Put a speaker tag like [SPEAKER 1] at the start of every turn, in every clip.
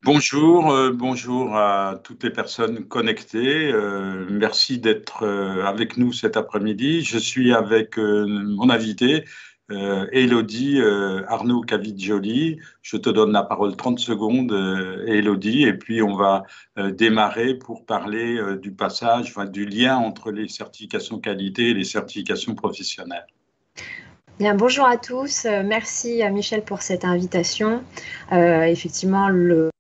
[SPEAKER 1] Bonjour, bonjour à toutes les personnes connectées. Merci d'être avec nous cet après-midi. Je suis avec mon invité, Élodie Arnaud Caviggioli. Je te donne la parole 30 secondes, Élodie, et puis on va démarrer pour parler du passage, enfin, du lien entre les certifications qualité et les certifications professionnelles.
[SPEAKER 2] Bien, bonjour à tous. Merci à Michel pour cette invitation. Effectivement,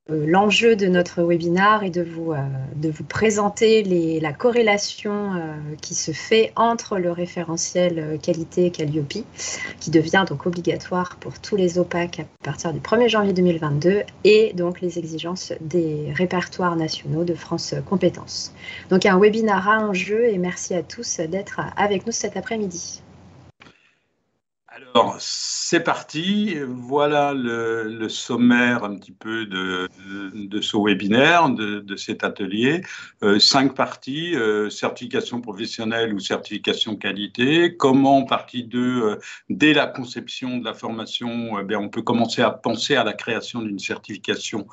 [SPEAKER 2] l'enjeu de notre webinaire est de vous présenter la corrélation qui se fait entre le référentiel qualité Calliope, qui devient donc obligatoire pour tous les OPAC à partir du 1er janvier 2022, et donc les exigences des répertoires nationaux de France Compétences. Donc un webinaire à enjeu, et merci à tous d'être avec nous cet après-midi.
[SPEAKER 1] Alors, c'est parti. Voilà le sommaire un petit peu de ce webinaire, de cet atelier. 5 parties, certification professionnelle ou certification qualité. Comment, partie 2, dès la conception de la formation, on peut commencer à penser à la création d'une certification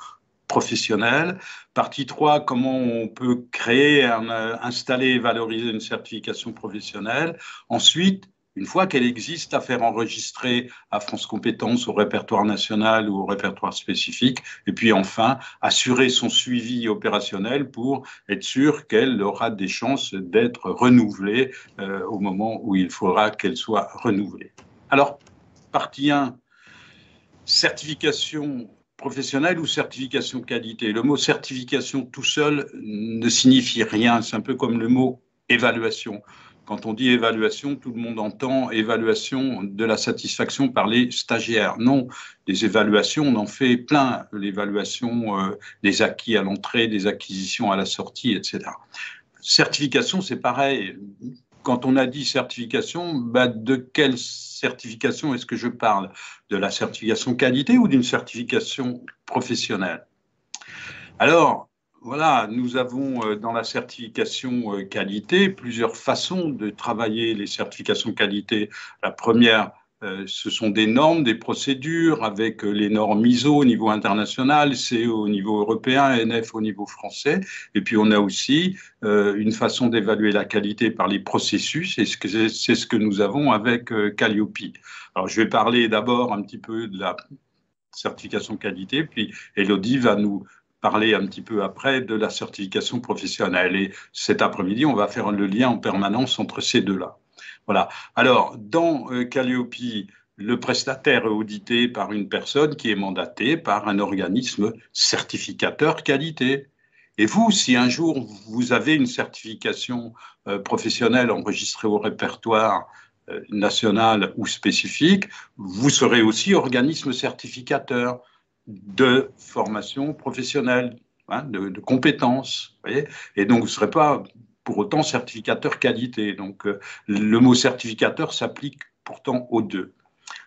[SPEAKER 1] professionnelle. Partie 3, comment on peut créer, installer et valoriser une certification professionnelle. Ensuite, une fois qu'elle existe, à faire enregistrer à France Compétences, au répertoire national ou au répertoire spécifique. Et puis enfin, assurer son suivi opérationnel pour être sûr qu'elle aura des chances d'être renouvelée au moment où il faudra qu'elle soit renouvelée. Alors, partie 1, certification professionnelle ou certification qualité. Le mot certification tout seul ne signifie rien. C'est un peu comme le mot évaluation. Quand on dit évaluation, tout le monde entend évaluation de la satisfaction par les stagiaires. Non, des évaluations, on en fait plein. L'évaluation des acquis à l'entrée, des acquisitions à la sortie, etc. Certification, c'est pareil. Quand on a dit certification, de quelle certification est-ce que je parle? De la certification qualité ou d'une certification professionnelle? Alors, voilà, nous avons dans la certification qualité plusieurs façons de travailler les certifications qualité. La première, ce sont des normes, des procédures avec les normes ISO au niveau international, CO au niveau européen, NF au niveau français. Et puis on a aussi une façon d'évaluer la qualité par les processus, et c'est ce que nous avons avec Calliope. Alors je vais parler d'abord un petit peu de la certification qualité, puis Élodie va nous parler un petit peu après de la certification professionnelle. Et cet après-midi, on va faire le lien en permanence entre ces deux-là. Voilà. Alors, dans Calliope, le prestataire est audité par une personne qui est mandatée par un organisme certificateur qualité. Et vous, si un jour vous avez une certification professionnelle enregistrée au répertoire national ou spécifique, vous serez aussi organisme certificateur de formation professionnelle, de compétences. Voyez, et donc, vous ne serez pas pour autant certificateur qualité. Donc, le mot certificateur s'applique pourtant aux deux.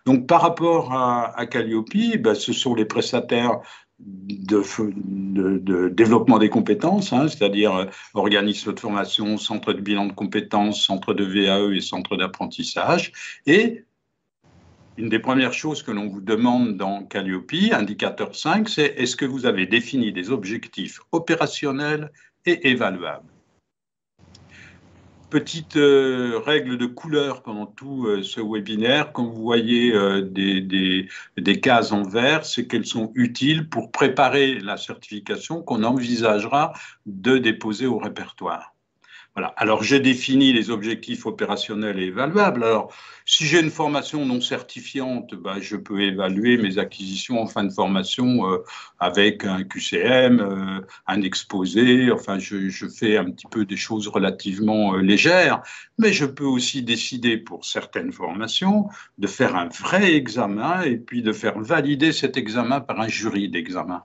[SPEAKER 1] Donc, par rapport à Calliope, ce sont les prestataires de développement des compétences, c'est-à-dire organismes de formation, centre de bilan de compétences, centre de VAE et centre d'apprentissage. Et une des premières choses que l'on vous demande dans Calliope, indicateur 5, c'est est-ce que vous avez défini des objectifs opérationnels et évaluables? Petite règle de couleur pendant tout ce webinaire. Quand vous voyez des cases en vert, c'est qu'elles sont utiles pour préparer la certification qu'on envisagera de déposer au répertoire. Voilà. Alors, j'ai défini les objectifs opérationnels et évaluables. Alors, si j'ai une formation non certifiante, je peux évaluer mes acquisitions en fin de formation avec un QCM, un exposé. Enfin, je fais un petit peu des choses relativement légères, mais je peux aussi décider pour certaines formations de faire un vrai examen et puis de faire valider cet examen par un jury d'examen.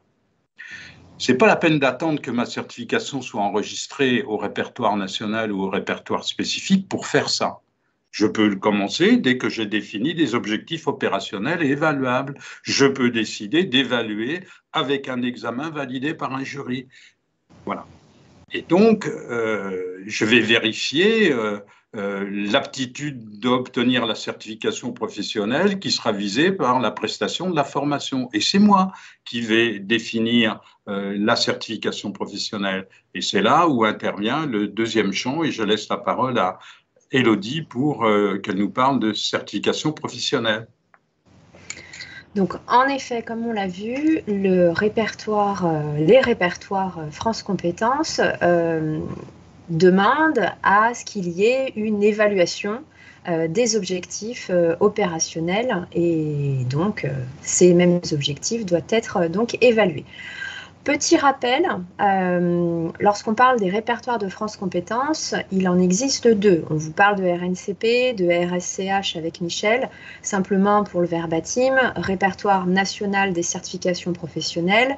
[SPEAKER 1] Ce n'est pas la peine d'attendre que ma certification soit enregistrée au répertoire national ou au répertoire spécifique pour faire ça. Je peux le commencer dès que j'ai défini des objectifs opérationnels et évaluables. Je peux décider d'évaluer avec un examen validé par un jury. Voilà. Et donc, je vais vérifier l'aptitude d'obtenir la certification professionnelle qui sera visée par la prestation de la formation. Et c'est moi qui vais définir la certification professionnelle. Et c'est là où intervient le deuxième champ, et je laisse la parole à Élodie pour qu'elle nous parle de certification professionnelle.
[SPEAKER 2] Donc, en effet, comme on l'a vu, les répertoires France Compétences demandent à ce qu'il y ait une évaluation des objectifs opérationnels, et donc ces mêmes objectifs doivent être donc évalués. Petit rappel, lorsqu'on parle des répertoires de France Compétences, il en existe deux. On vous parle de RNCP, de RSCH avec Michel, simplement pour le verbatim, répertoire national des certifications professionnelles.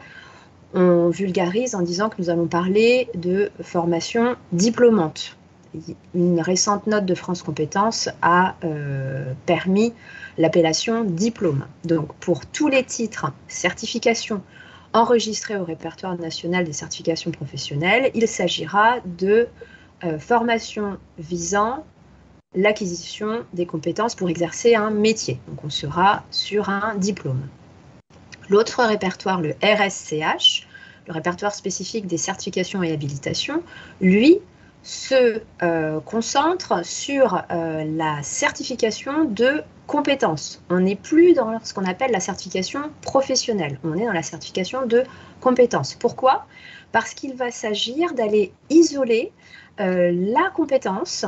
[SPEAKER 2] On vulgarise en disant que nous allons parler de formation diplômante. Une récente note de France Compétences a permis l'appellation diplôme. Donc pour tous les titres, certification, enregistré au répertoire national des certifications professionnelles, il s'agira de formation visant l'acquisition des compétences pour exercer un métier. Donc on sera sur un diplôme. L'autre répertoire, le RSCH, le répertoire spécifique des certifications et habilitations, lui se concentre sur la certification de compétences. On n'est plus dans ce qu'on appelle la certification professionnelle, on est dans la certification de compétences. Pourquoi ? Parce qu'il va s'agir d'aller isoler la compétence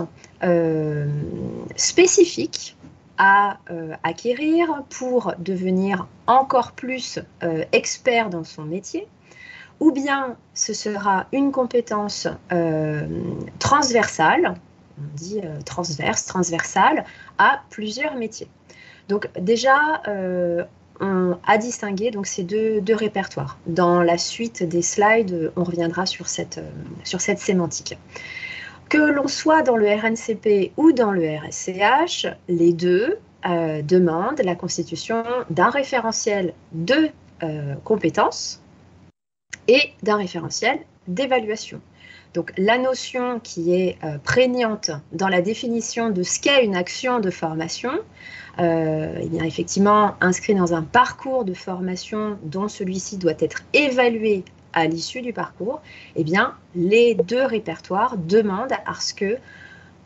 [SPEAKER 2] spécifique à acquérir pour devenir encore plus expert dans son métier, ou bien ce sera une compétence transversale, on dit transversale, à plusieurs métiers. Donc déjà, on a distingué donc, ces deux répertoires. Dans la suite des slides, on reviendra sur cette sémantique. Que l'on soit dans le RNCP ou dans le RSCH, les deux demandent la constitution d'un référentiel de compétences et d'un référentiel d'évaluation. Donc la notion qui est prégnante dans la définition de ce qu'est une action de formation, eh bien effectivement inscrit dans un parcours de formation dont celui-ci doit être évalué à l'issue du parcours, eh bien les deux répertoires demandent à ce que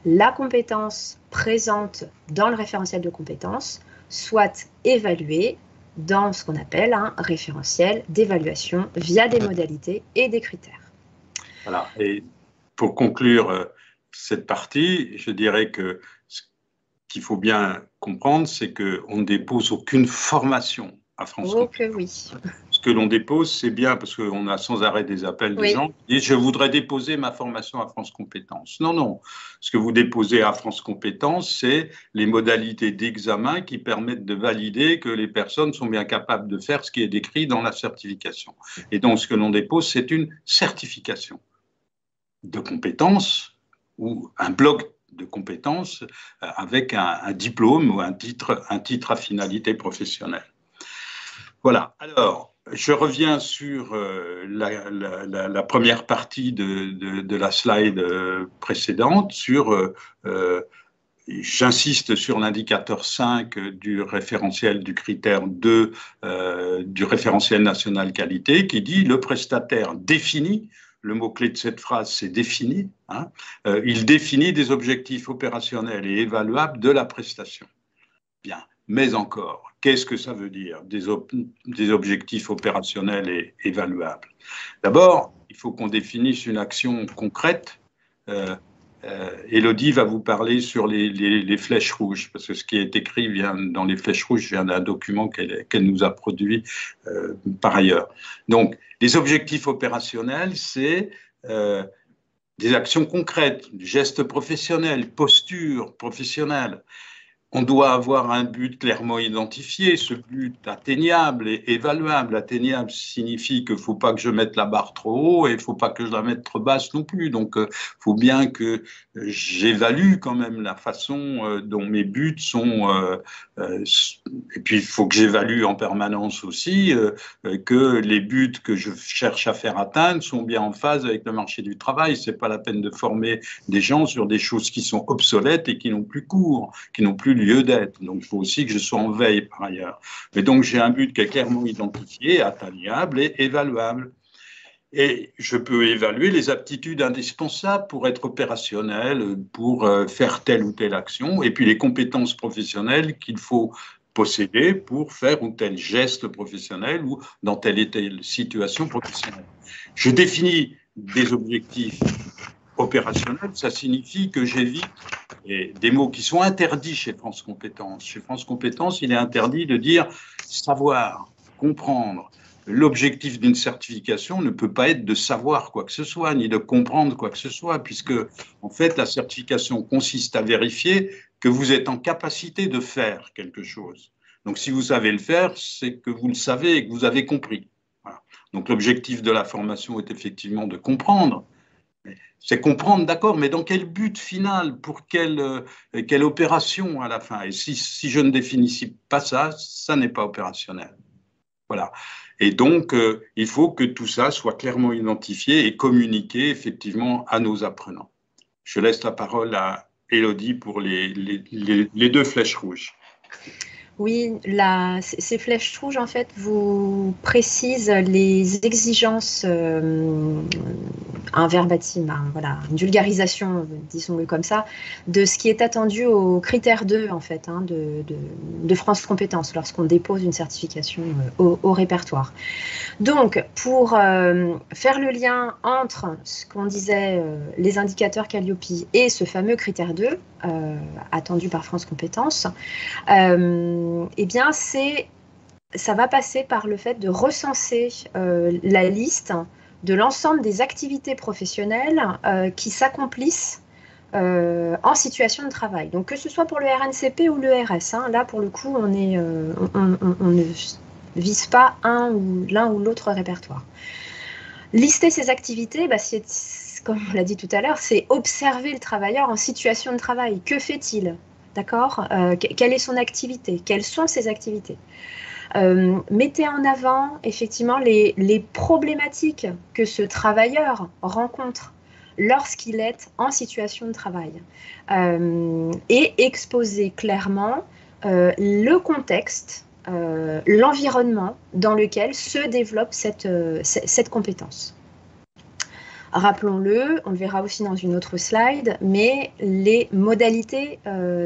[SPEAKER 2] la compétence présente dans le référentiel de compétences soit évaluée dans ce qu'on appelle un référentiel d'évaluation via des modalités et des critères.
[SPEAKER 1] Voilà. Et pour conclure cette partie, je dirais que ce qu'il faut bien comprendre, c'est qu'on ne dépose aucune formation à France Compétences.
[SPEAKER 2] Oh que oui.
[SPEAKER 1] Ce que l'on dépose, c'est bien parce qu'on a sans arrêt des appels de gens qui disent « je voudrais déposer ma formation à France Compétences ». Non, non. Ce que vous déposez à France Compétences, c'est les modalités d'examen qui permettent de valider que les personnes sont bien capables de faire ce qui est décrit dans la certification. Et donc, ce que l'on dépose, c'est une certification de compétences ou un bloc de compétences avec un diplôme ou un titre à finalité professionnelle. Voilà. Alors, je reviens sur la première partie de la slide précédente, j'insiste sur l'indicateur 5 du référentiel du critère 2 du référentiel national qualité qui dit le prestataire définit. Le mot-clé de cette phrase, c'est défini. Il définit des objectifs opérationnels et évaluables de la prestation. Bien, mais encore, qu'est-ce que ça veut dire, des objectifs opérationnels et évaluables? D'abord, il faut qu'on définisse une action concrète. Élodie va vous parler sur les flèches rouges, parce que ce qui est écrit dans les flèches rouges vient d'un document qu'elle nous a produit par ailleurs. Donc, les objectifs opérationnels, c'est des actions concrètes, gestes professionnels, postures professionnelles. On doit avoir un but clairement identifié, ce but atteignable et évaluable. Atteignable signifie qu'il ne faut pas que je mette la barre trop haut et il ne faut pas que je la mette trop basse non plus. Donc, il faut bien que j'évalue quand même la façon dont mes buts sont... et puis, il faut que j'évalue en permanence aussi que les buts que je cherche à faire atteindre sont bien en phase avec le marché du travail. Ce n'est pas la peine de former des gens sur des choses qui sont obsolètes et qui n'ont plus cours, qui n'ont plus lieu d'être. Donc, il faut aussi que je sois en veille par ailleurs. Mais donc, j'ai un but qui est clairement identifié, atteignable et évaluable. Et je peux évaluer les aptitudes indispensables pour être opérationnel, pour faire telle ou telle action, et puis les compétences professionnelles qu'il faut posséder pour faire ou tel geste professionnel ou dans telle et telle situation professionnelle. Je définis des objectifs opérationnels, ça signifie que j'évite des mots qui sont interdits chez France Compétences. Chez France Compétences, il est interdit de dire savoir, comprendre. L'objectif d'une certification ne peut pas être de savoir quoi que ce soit, ni de comprendre quoi que ce soit, puisque, en fait, la certification consiste à vérifier que vous êtes en capacité de faire quelque chose. Donc, si vous savez le faire, c'est que vous le savez et que vous avez compris. Voilà. Donc, l'objectif de la formation est effectivement de comprendre. C'est comprendre, d'accord, mais dans quel but final, pour quelle opération à la fin? Et si je ne définis pas ça, ça n'est pas opérationnel. Voilà. Et donc, il faut que tout ça soit clairement identifié et communiqué effectivement à nos apprenants. Je laisse la parole à Élodie pour les deux flèches rouges.
[SPEAKER 2] Oui, ces flèches rouges, en fait, vous précisent les exigences, un verbatim, voilà, une vulgarisation, disons-le comme ça, de ce qui est attendu au critère 2, en fait, de France Compétences, lorsqu'on dépose une certification au répertoire. Donc, pour faire le lien entre ce qu'on disait, les indicateurs Calliope et ce fameux critère 2, attendu par France Compétences, eh bien, ça va passer par le fait de recenser la liste de l'ensemble des activités professionnelles qui s'accomplissent en situation de travail. Donc, que ce soit pour le RNCP ou le RS, là, pour le coup, on ne vise pas l'un ou l'autre répertoire. Lister ces activités, comme on l'a dit tout à l'heure, c'est observer le travailleur en situation de travail. Que fait-il? D'accord? Quelle est son activité? Quelles sont ses activités? Mettez en avant effectivement les problématiques que ce travailleur rencontre lorsqu'il est en situation de travail et exposez clairement le contexte, l'environnement dans lequel se développe cette compétence. Rappelons-le, on le verra aussi dans une autre slide, mais les modalités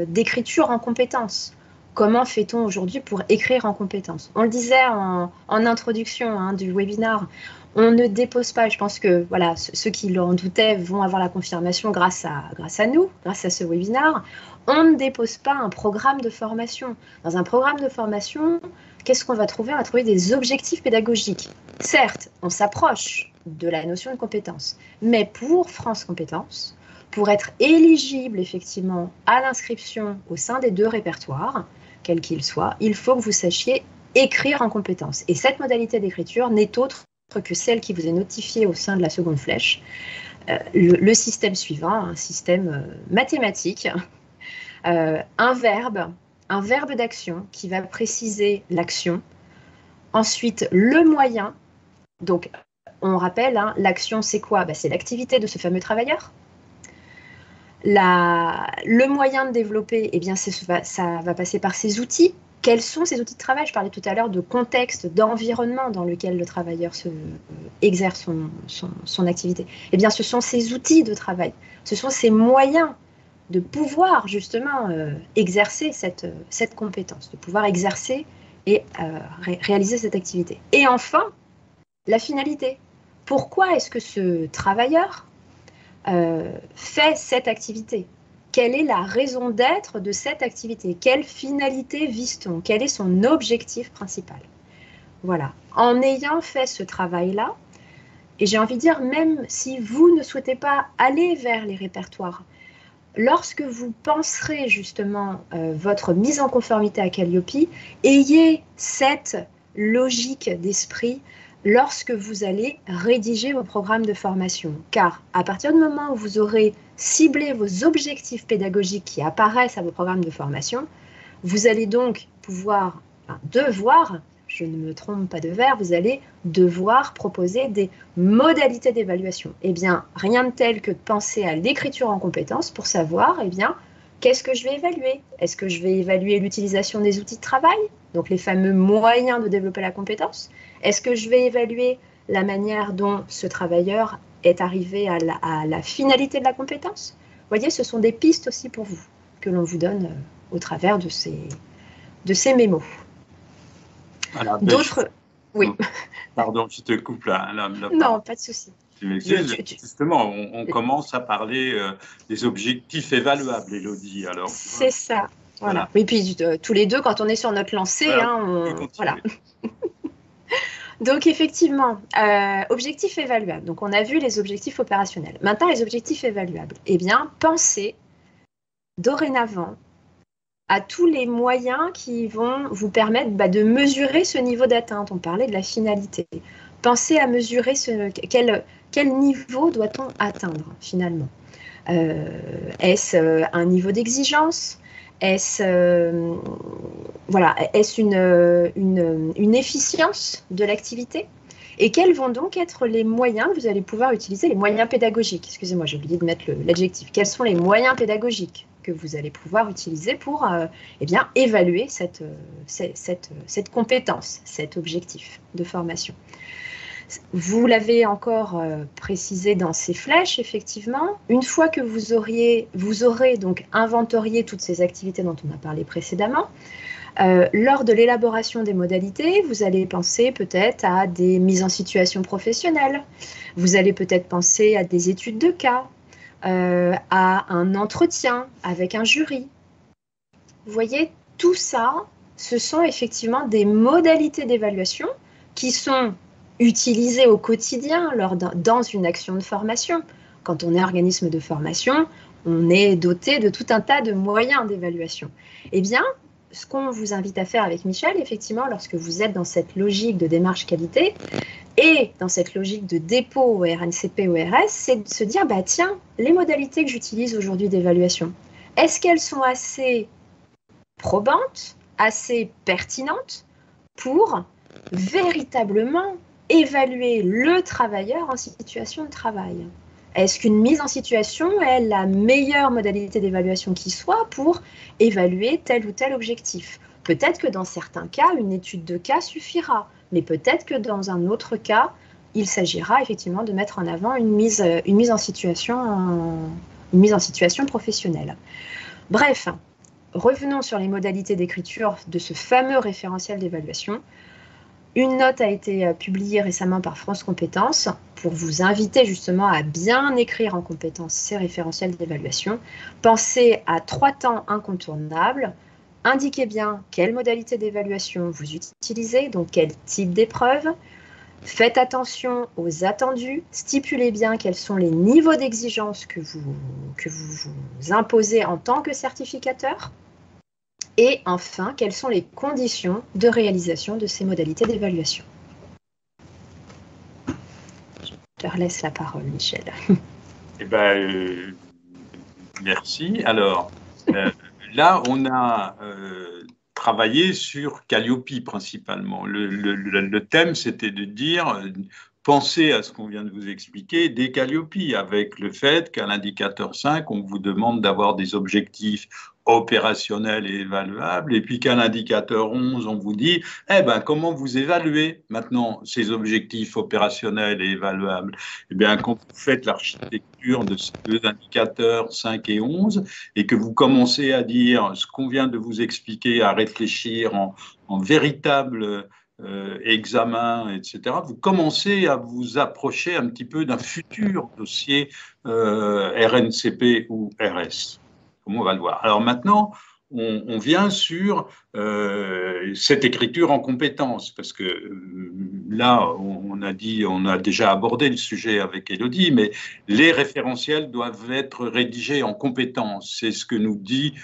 [SPEAKER 2] d'écriture en compétences. Comment fait-on aujourd'hui pour écrire en compétences? On le disait en introduction du webinaire, on ne dépose pas, je pense que voilà, ceux qui en doutaient vont avoir la confirmation grâce à nous, grâce à ce webinaire. On ne dépose pas un programme de formation. Dans un programme de formation, qu'est-ce qu'on va trouver? On va trouver des objectifs pédagogiques. Certes, on s'approche de la notion de compétence, mais pour France Compétences, pour être éligible effectivement à l'inscription au sein des deux répertoires, quels qu'ils soient, il faut que vous sachiez écrire en compétences. Et cette modalité d'écriture n'est autre que celle qui vous est notifiée au sein de la seconde flèche. Le système suivant, un système mathématique, un verbe d'action qui va préciser l'action. Ensuite, le moyen. Donc, on rappelle, l'action, c'est quoi? C'est l'activité de ce fameux travailleur. Le moyen de développer, eh bien, ça va passer par ses outils. Quels sont ces outils de travail? Je parlais tout à l'heure de contexte, d'environnement dans lequel le travailleur exerce son activité. Eh bien, ce sont ces outils de travail, ce sont ces moyens de pouvoir justement exercer cette compétence, de pouvoir exercer et réaliser cette activité. Et enfin, la finalité. Pourquoi est-ce que ce travailleur fait cette activité? Quelle est la raison d'être de cette activité? Quelle finalité vise-t-on? Quel est son objectif principal? Voilà. En ayant fait ce travail-là, et j'ai envie de dire, même si vous ne souhaitez pas aller vers les répertoires, lorsque vous penserez justement votre mise en conformité à Calliope, ayez cette logique d'esprit lorsque vous allez rédiger vos programmes de formation. Car à partir du moment où vous aurez ciblé vos objectifs pédagogiques qui apparaissent à vos programmes de formation, vous allez donc devoir, je ne me trompe pas de verbe, vous allez devoir proposer des modalités d'évaluation. Eh bien, rien de tel que de penser à l'écriture en compétences pour savoir, eh bien, qu'est-ce que je vais évaluer? Est-ce que je vais évaluer l'utilisation des outils de travail, donc les fameux moyens de développer la compétence? Est-ce que je vais évaluer la manière dont ce travailleur est arrivé à la finalité de la compétence. Vous voyez, ce sont des pistes aussi pour vous, que l'on vous donne au travers de ces mémos.
[SPEAKER 1] Voilà,
[SPEAKER 2] d'autres... Oui.
[SPEAKER 1] Pardon, je te coupe là.
[SPEAKER 2] Non, pas de souci.
[SPEAKER 1] Justement, on commence à parler des objectifs évaluables, Élodie. Alors,
[SPEAKER 2] c'est ça. Voilà. Et puis, tous les deux, quand on est sur notre lancée, voilà. Donc, effectivement, objectifs évaluables. Donc, on a vu les objectifs opérationnels. Maintenant, les objectifs évaluables. Eh bien, pensez dorénavant à tous les moyens qui vont vous permettre de mesurer ce niveau d'atteinte. On parlait de la finalité. Pensez à mesurer quel niveau doit-on atteindre, finalement. Est-ce un niveau d'exigence ? Est-ce une efficience de l'activité? Et quels vont donc être les moyens que vous allez pouvoir utiliser, les moyens pédagogiques? Excusez-moi, j'ai oublié de mettre l'adjectif. Quels sont les moyens pédagogiques que vous allez pouvoir utiliser pour évaluer cette compétence, cet objectif de formation? Vous l'avez encore précisé dans ces flèches, effectivement. Une fois que vous aurez donc inventorié toutes ces activités dont on a parlé précédemment, lors de l'élaboration des modalités, vous allez penser peut-être à des mises en situation professionnelle. Vous allez peut-être penser à des études de cas, à un entretien avec un jury. Vous voyez, tout ça, ce sont effectivement des modalités d'évaluation qui sont utilisées au quotidien dans une action de formation. Quand on est organisme de formation, on est doté de tout un tas de moyens d'évaluation. Eh bien, ce qu'on vous invite à faire avec Michel, effectivement, lorsque vous êtes dans cette logique de démarche qualité et dans cette logique de dépôt au RNCP ou RS, c'est de se dire, tiens, les modalités que j'utilise aujourd'hui d'évaluation, est-ce qu'elles sont assez probantes, assez pertinentes pour véritablement évaluer le travailleur en situation de travail? Est-ce qu'une mise en situation est la meilleure modalité d'évaluation qui soit pour évaluer tel ou tel objectif? Peut-être que dans certains cas, une étude de cas suffira, mais peut-être que dans un autre cas, il s'agira effectivement de mettre en avant une mise en situation professionnelle. Bref, revenons sur les modalités d'écriture de ce fameux référentiel d'évaluation. Une note a été publiée récemment par France Compétences pour vous inviter justement à bien écrire en compétences ces référentiels d'évaluation. Pensez à 3 temps incontournables. Indiquez bien quelle modalité d'évaluation vous utilisez, donc quel type d'épreuve. Faites attention aux attendus. Stipulez bien quels sont les niveaux d'exigence que vous imposez en tant que certificateur. Et enfin, quelles sont les conditions de réalisation de ces modalités d'évaluation? Je te relaisse la parole, Michel.
[SPEAKER 1] Merci. Alors, là, on a travaillé sur Calliope principalement. Le thème, c'était de dire, pensez à ce qu'on vient de vous expliquer dès Calliope, avec le fait qu'à l'indicateur 5, on vous demande d'avoir des objectifs opérationnel et évaluable, et puis qu'à l'indicateur 11, on vous dit, comment vous évaluez maintenant ces objectifs opérationnels et évaluables? Quand vous faites l'architecture de ces 2 indicateurs, 5 et 11, et que vous commencez à dire ce qu'on vient de vous expliquer, à réfléchir en véritable examen, etc., vous commencez à vous approcher un petit peu d'un futur dossier RNCP ou RS. Comme on va le voir. Alors maintenant, on vient sur cette écriture en compétences, parce que là, on a déjà abordé le sujet avec Élodie, mais les référentiels doivent être rédigés en compétences. C'est ce que nous dit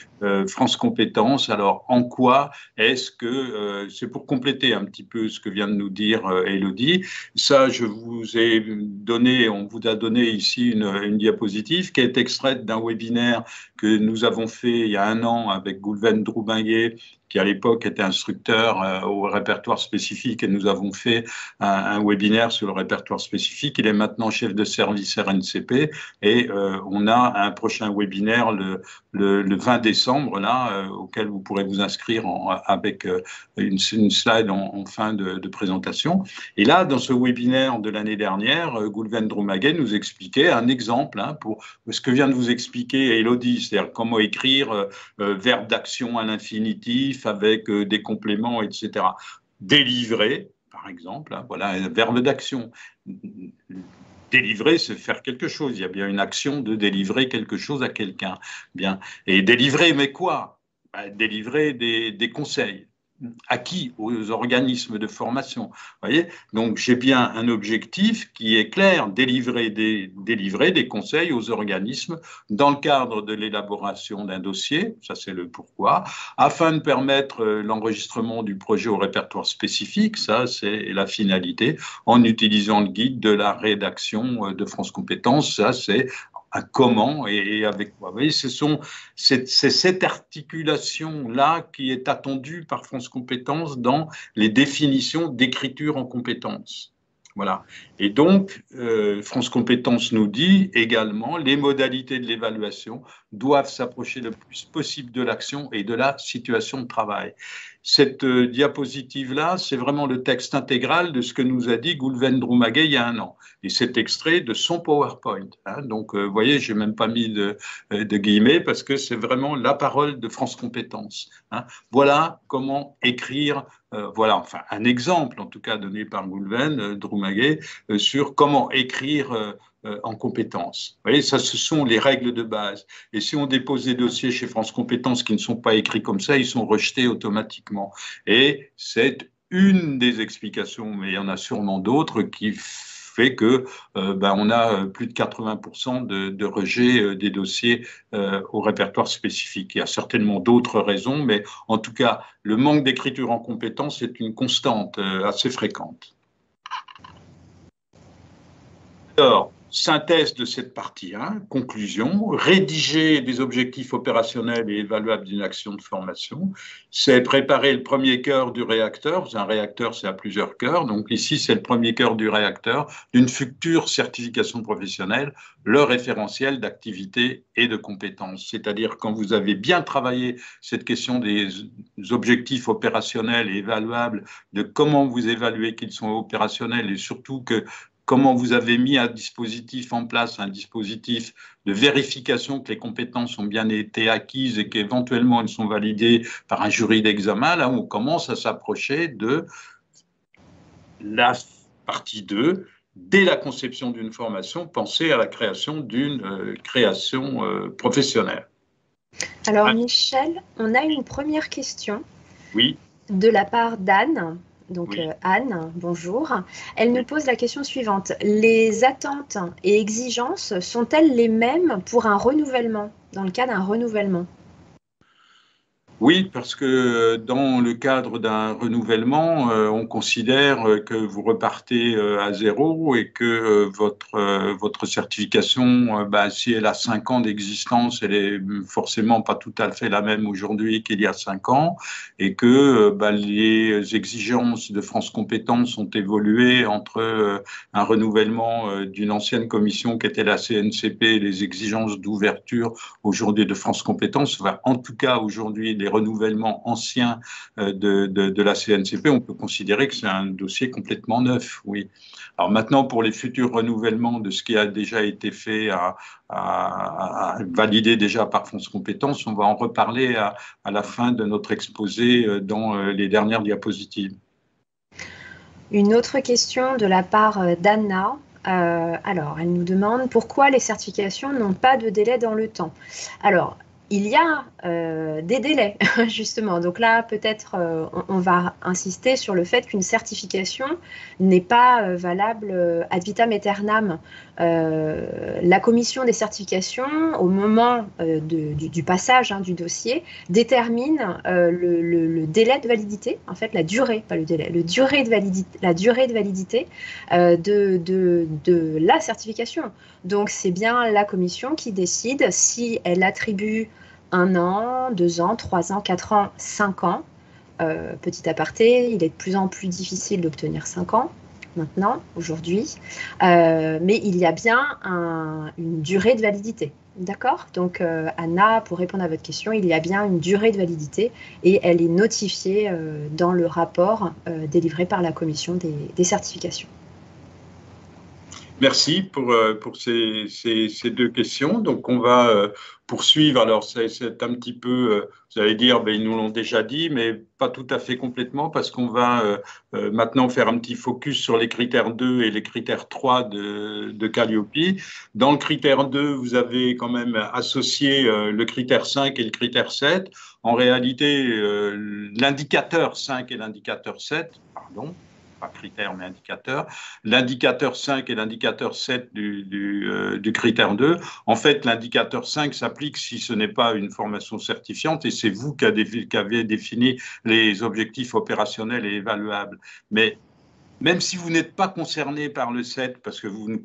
[SPEAKER 1] France Compétences. Alors, en quoi est-ce que, c'est pour compléter un petit peu ce que vient de nous dire Élodie, ça, on vous a donné ici une diapositive qui est extraite d'un webinaire que nous avons fait il y a 1 an avec Goulven Droubinguet, qui à l'époque était instructeur au répertoire spécifique, et nous avons fait un webinaire sur le répertoire spécifique. Il est maintenant chef de service RNCP, et on a un prochain webinaire le le 20 décembre, là, auquel vous pourrez vous inscrire avec une slide en fin de présentation. Et là, dans ce webinaire de l'année dernière, Gulven Droumagay nous expliquait un exemple pour ce que vient de vous expliquer Élodie, c'est-à-dire comment écrire verbe d'action à l'infinitif avec des compléments, etc. Délivrer, par exemple, voilà un verbe d'action. Délivrer, c'est faire quelque chose. Il y a bien une action de délivrer quelque chose à quelqu'un. Bien. Et délivrer, mais quoi? Délivrer des conseils. À qui? Aux organismes de formation. Vous voyez? Donc, j'ai bien un objectif qui est clair, délivrer des conseils aux organismes dans le cadre de l'élaboration d'un dossier, ça c'est le pourquoi, afin de permettre l'enregistrement du projet au répertoire spécifique, ça c'est la finalité, en utilisant le guide de la rédaction de France Compétences, ça c'est un comment et avec quoi. Vous voyez, c'est cette articulation-là qui est attendue par France Compétences dans les définitions d'écriture en compétences. Voilà. Et donc, France Compétences nous dit également les modalités de l'évaluation doivent s'approcher le plus possible de l'action et de la situation de travail. Cette diapositive-là, c'est vraiment le texte intégral de ce que nous a dit Gulven Droumagay il y a un an. Et c'est extrait de son PowerPoint. Donc, vous voyez, je n'ai même pas mis de guillemets parce que c'est vraiment la parole de France Compétences. Voilà comment écrire, voilà, enfin, un exemple, en tout cas, donné par Gulven Droumagay sur comment écrire en compétences. Vous voyez, ça, ce sont les règles de base. Et si on dépose des dossiers chez France Compétences qui ne sont pas écrits comme ça, ils sont rejetés automatiquement. Et c'est une des explications, mais il y en a sûrement d'autres qui fait que on a plus de 80% de rejet des dossiers au répertoire spécifique. Il y a certainement d'autres raisons, mais en tout cas, le manque d'écriture en compétences est une constante assez fréquente. Alors, synthèse de cette partie 1, conclusion, rédiger des objectifs opérationnels et évaluables d'une action de formation, c'est préparer le premier cœur du réacteur, un réacteur c'est à plusieurs cœurs, donc ici c'est le premier cœur du réacteur d'une future certification professionnelle, le référentiel d'activité et de compétences, c'est-à-dire quand vous avez bien travaillé cette question des objectifs opérationnels et évaluables, de comment vous évaluez qu'ils sont opérationnels et surtout que comment vous avez mis en place un dispositif de vérification que les compétences ont bien été acquises et qu'éventuellement elles sont validées par un jury d'examen, là on commence à s'approcher de la partie 2, dès la conception d'une formation, penser à la création d'une création professionnelle.
[SPEAKER 2] Alors Michel, on a une première question de la part d'Anne. Donc Anne, bonjour. Elle nous pose la question suivante. Les attentes et exigences sont-elles les mêmes pour un renouvellement, dans le cas d'un renouvellement?
[SPEAKER 1] Oui, parce que dans le cadre d'un renouvellement, on considère que vous repartez à zéro et que votre certification, si elle a 5 ans d'existence, elle est forcément pas tout à fait la même aujourd'hui qu'il y a 5 ans et que les exigences de France Compétences ont évolué entre un renouvellement d'une ancienne commission qui était la CNCP et les exigences d'ouverture aujourd'hui de France Compétences. En tout cas, aujourd'hui, les renouvellements anciens de la CNCP, on peut considérer que c'est un dossier complètement neuf, oui. Alors maintenant, pour les futurs renouvellements de ce qui a déjà été fait, à valider déjà par France Compétences, on va en reparler à la fin de notre exposé dans les dernières diapositives.
[SPEAKER 2] Une autre question de la part d'Anna. Alors, elle nous demande pourquoi les certifications n'ont pas de délai dans le temps. Alors, il y a des délais, justement. Donc là, peut-être, on va insister sur le fait qu'une certification n'est pas valable ad vitam aeternam. La commission des certifications, au moment du passage du dossier, détermine le délai de validité, en fait, la durée, pas le délai, la durée de validité de la certification. Donc, c'est bien la commission qui décide si elle attribue 1 an, 2 ans, 3 ans, 4 ans, 5 ans. Petit aparté, il est de plus en plus difficile d'obtenir 5 ans maintenant, aujourd'hui. Mais il y a bien une durée de validité. D'accord. Donc, Anna, pour répondre à votre question, il y a bien une durée de validité et elle est notifiée dans le rapport délivré par la commission des certifications.
[SPEAKER 1] Merci pour ces deux questions. Donc, on va poursuivre. Alors, c'est un petit peu, vous allez dire, ben, ils nous l'ont déjà dit, mais pas tout à fait complètement, parce qu'on va maintenant faire un petit focus sur les critères 2 et les critères 3 de Calliope. Dans le critère 2, vous avez quand même associé le critère 5 et le critère 7. En réalité, l'indicateur 5 et l'indicateur 7, pardon, pas critère, mais indicateur, l'indicateur 5 et l'indicateur 7 du critère 2. En fait, l'indicateur 5 s'applique si ce n'est pas une formation certifiante et c'est vous qui avez défini les objectifs opérationnels et évaluables. Mais même si vous n'êtes pas concerné par le 7 parce que vous ne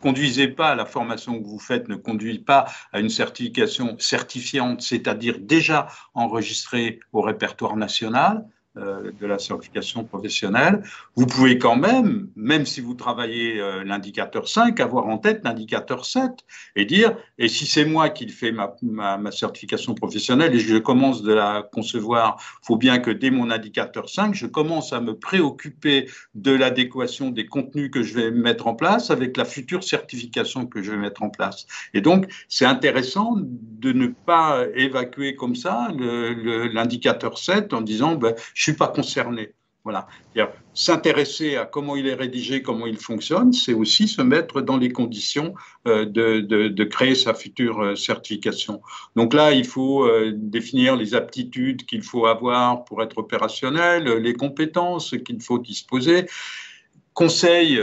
[SPEAKER 1] conduisez pas, la formation que vous faites ne conduit pas à une certification certifiante, c'est-à-dire déjà enregistrée au répertoire national, de la certification professionnelle, vous pouvez quand même si vous travaillez l'indicateur 5, avoir en tête l'indicateur 7 et dire, et si c'est moi qui fais ma certification professionnelle et je commence de la concevoir, il faut bien que dès mon indicateur 5, je commence à me préoccuper de l'adéquation des contenus que je vais mettre en place avec la future certification que je vais mettre en place. Et donc, c'est intéressant de ne pas évacuer comme ça l'indicateur 7 en disant ben, je ne suis pas concerné. Voilà. S'intéresser à comment il est rédigé, comment il fonctionne, c'est aussi se mettre dans les conditions de créer sa future certification. Donc là, il faut définir les aptitudes qu'il faut avoir pour être opérationnel, les compétences qu'il faut disposer. Conseil,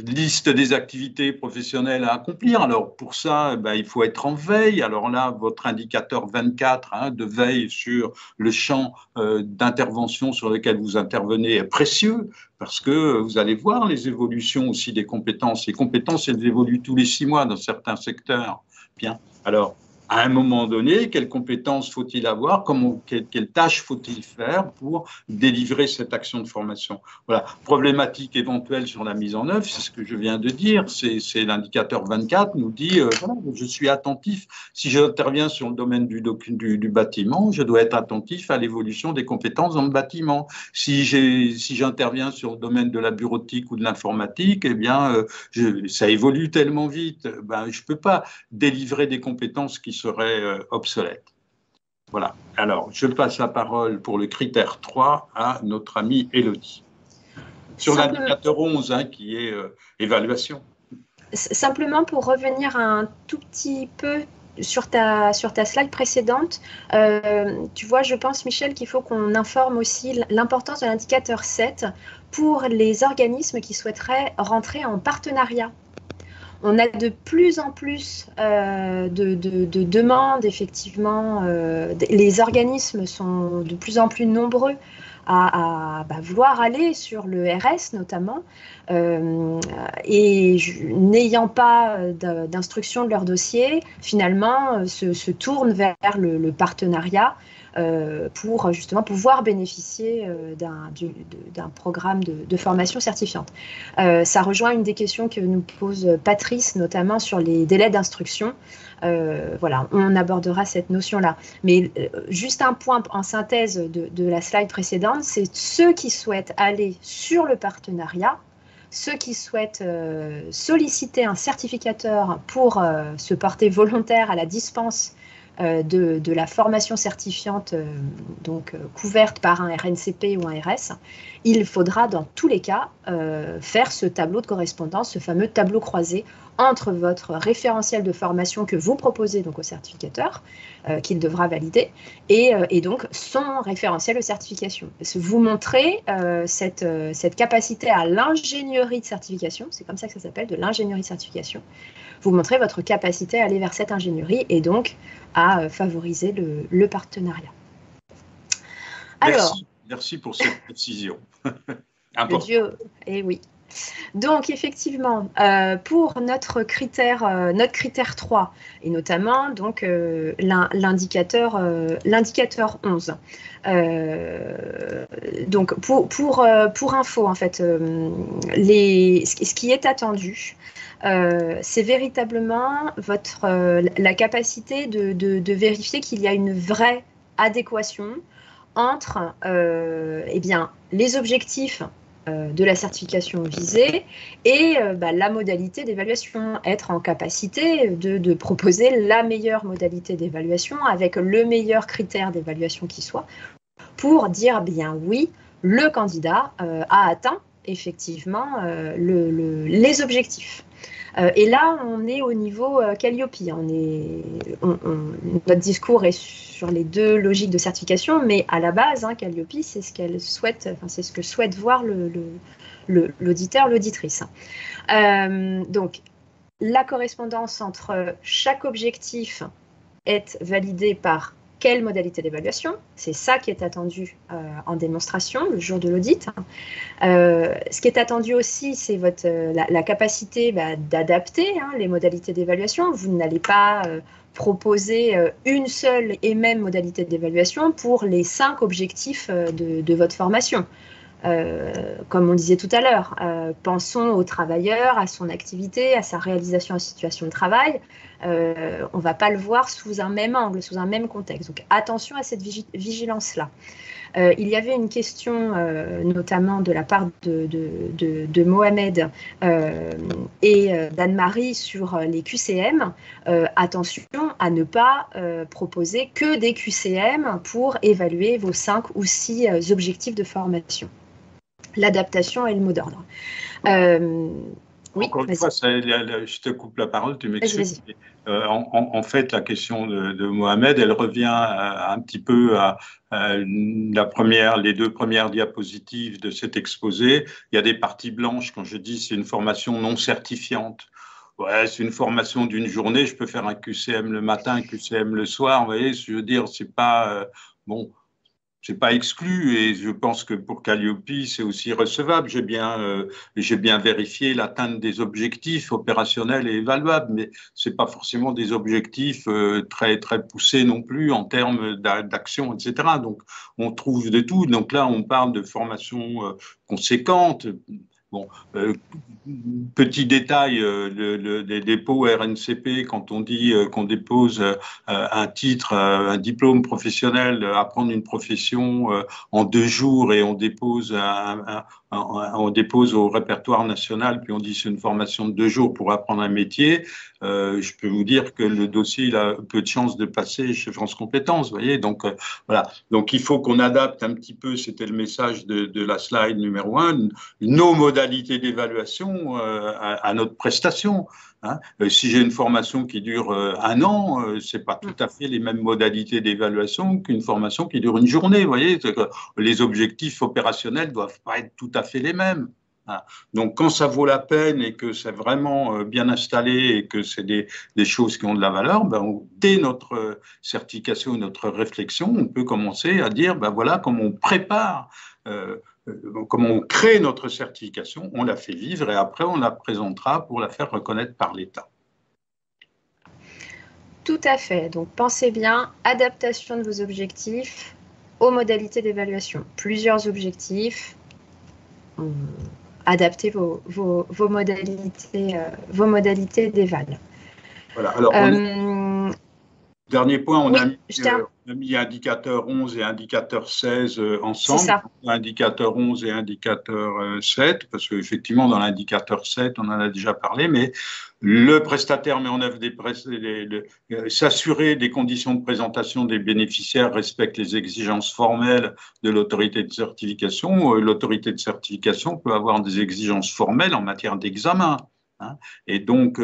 [SPEAKER 1] liste des activités professionnelles à accomplir. Alors pour ça, ben, il faut être en veille. Alors là, votre indicateur 24 de veille sur le champ d'intervention sur lequel vous intervenez est précieux parce que vous allez voir les évolutions aussi des compétences. Les compétences, elles évoluent tous les 6 mois dans certains secteurs. Bien. Alors, à un moment donné, quelles compétences faut-il avoir, quelles tâches faut-il faire pour délivrer cette action de formation. Voilà. Problématique éventuelle sur la mise en œuvre, c'est ce que je viens de dire, c'est l'indicateur 24 nous dit, voilà, je suis attentif, si j'interviens sur le domaine du bâtiment, je dois être attentif à l'évolution des compétences dans le bâtiment. Si j'interviens sur le domaine de la bureautique ou de l'informatique, eh bien, ça évolue tellement vite, ben, je ne peux pas délivrer des compétences qui seraient obsolètes. Voilà. Alors, je passe la parole pour le critère 3 à notre amie Élodie. Sur l'indicateur 11, qui est évaluation.
[SPEAKER 2] Simplement pour revenir un tout petit peu sur ta slide précédente, tu vois, je pense, Michel, qu'il faut qu'on informe aussi l'importance de l'indicateur 7 pour les organismes qui souhaiteraient rentrer en partenariat. On a de plus en plus de demandes, effectivement. Les organismes sont de plus en plus nombreux à vouloir aller sur le RS notamment, et n'ayant pas d'instruction de leur dossier, finalement se tournent vers le partenariat pour justement pouvoir bénéficier d'un programme de formation certifiante. Ça rejoint une des questions que nous pose Patrice, notamment sur les délais d'instruction. Voilà, on abordera cette notion-là. Mais juste un point en synthèse de la slide précédente, c'est ceux qui souhaitent aller sur le partenariat, ceux qui souhaitent solliciter un certificateur pour se porter volontaire à la dispense de la formation certifiante couverte par un RNCP ou un RS, il faudra dans tous les cas faire ce tableau de correspondance, ce fameux tableau croisé entre votre référentiel de formation que vous proposez donc au certificateur, qu'il devra valider, et donc son référentiel de certification. Vous montrez cette capacité à l'ingénierie de certification, c'est comme ça que ça s'appelle, de l'ingénierie de certification. Vous montrez votre capacité à aller vers cette ingénierie et donc à favoriser le partenariat.
[SPEAKER 1] Alors, merci pour cette précision.
[SPEAKER 2] Le Dieu, et oui. Donc, effectivement, pour notre critère 3, et notamment donc, l'indicateur 11. Donc, pour info, en fait, ce qui est attendu, c'est véritablement la capacité de vérifier qu'il y a une vraie adéquation entre eh bien, les objectifs de la certification visée et la modalité d'évaluation, être en capacité de proposer la meilleure modalité d'évaluation avec le meilleur critère d'évaluation qui soit pour dire bien oui, le candidat a atteint effectivement les objectifs. Et là, on est au niveau Calliope. Notre discours est sur les deux logiques de certification, mais à la base, Calliope, c'est ce qu'elle souhaite, c'est ce que souhaite voir l'auditeur, l'auditrice. Donc, la correspondance entre chaque objectif est validée par quelle modalité d'évaluation? C'est ça qui est attendu en démonstration le jour de l'audit. Ce qui est attendu aussi, c'est la capacité d'adapter les modalités d'évaluation. Vous n'allez pas proposer une seule et même modalité d'évaluation pour les 5 objectifs de votre formation. Comme on disait tout à l'heure, pensons au travailleur, à son activité, à sa réalisation en situation de travail. On ne va pas le voir sous un même angle, sous un même contexte. Donc attention à cette vigilance-là. Il y avait une question notamment de la part de Mohamed et d'Anne-Marie sur les QCM. Attention à ne pas proposer que des QCM pour évaluer vos 5 ou 6 objectifs de formation. L'adaptation est le mot d'ordre. Oui,
[SPEAKER 1] encore une fois, je te coupe la parole, tu m'excuses. En fait, la question de Mohamed, elle revient un petit peu à les 2 premières diapositives de cet exposé. Il y a des parties blanches quand je dis c'est une formation non certifiante. Ouais, c'est une formation d'une journée. Je peux faire un QCM le matin, un QCM le soir. Vous voyez, je veux dire, c'est pas bon. C'est pas exclu et je pense que pour Calliope, c'est aussi recevable. J'ai bien vérifié l'atteinte des objectifs opérationnels et évaluables, mais c'est pas forcément des objectifs très poussés non plus en termes d'action, etc. Donc, on trouve de tout. Donc là, on parle de formation conséquente. Bon, petit détail, les dépôts RNCP, quand on dit qu'on dépose un titre, un diplôme professionnel, apprendre une profession en 2 jours et on dépose au répertoire national, puis on dit c'est une formation de 2 jours pour apprendre un métier, je peux vous dire que le dossier il a peu de chances de passer chez France Compétences, vous voyez. Donc voilà. Donc il faut qu'on adapte un petit peu, c'était le message de la slide numéro 1, nos modalités d'évaluation à notre prestation. Si j'ai une formation qui dure 1 an, c'est pas tout à fait les mêmes modalités d'évaluation qu'une formation qui dure une journée. Vous voyez, les objectifs opérationnels doivent pas être tout à fait les mêmes. Donc, quand ça vaut la peine et que c'est vraiment bien installé et que c'est des choses qui ont de la valeur, dès notre certification, notre réflexion, on peut commencer à dire, voilà comment on prépare, comment on crée notre certification, on la fait vivre et après on la présentera pour la faire reconnaître par l'État.
[SPEAKER 2] Tout à fait. Donc, pensez bien, adaptation de vos objectifs aux modalités d'évaluation. Plusieurs objectifs. Adaptez vos modalités d'éval.
[SPEAKER 1] Voilà. Alors, dernier point, on a mis indicateur 11 et indicateur 16 ensemble. Indicateur 11 et indicateur 7, parce qu'effectivement, dans l'indicateur 7, on en a déjà parlé, mais le prestataire met en œuvre s'assurer des conditions de présentation des bénéficiaires respecte les exigences formelles de l'autorité de certification. L'autorité de certification peut avoir des exigences formelles en matière d'examen. Et donc,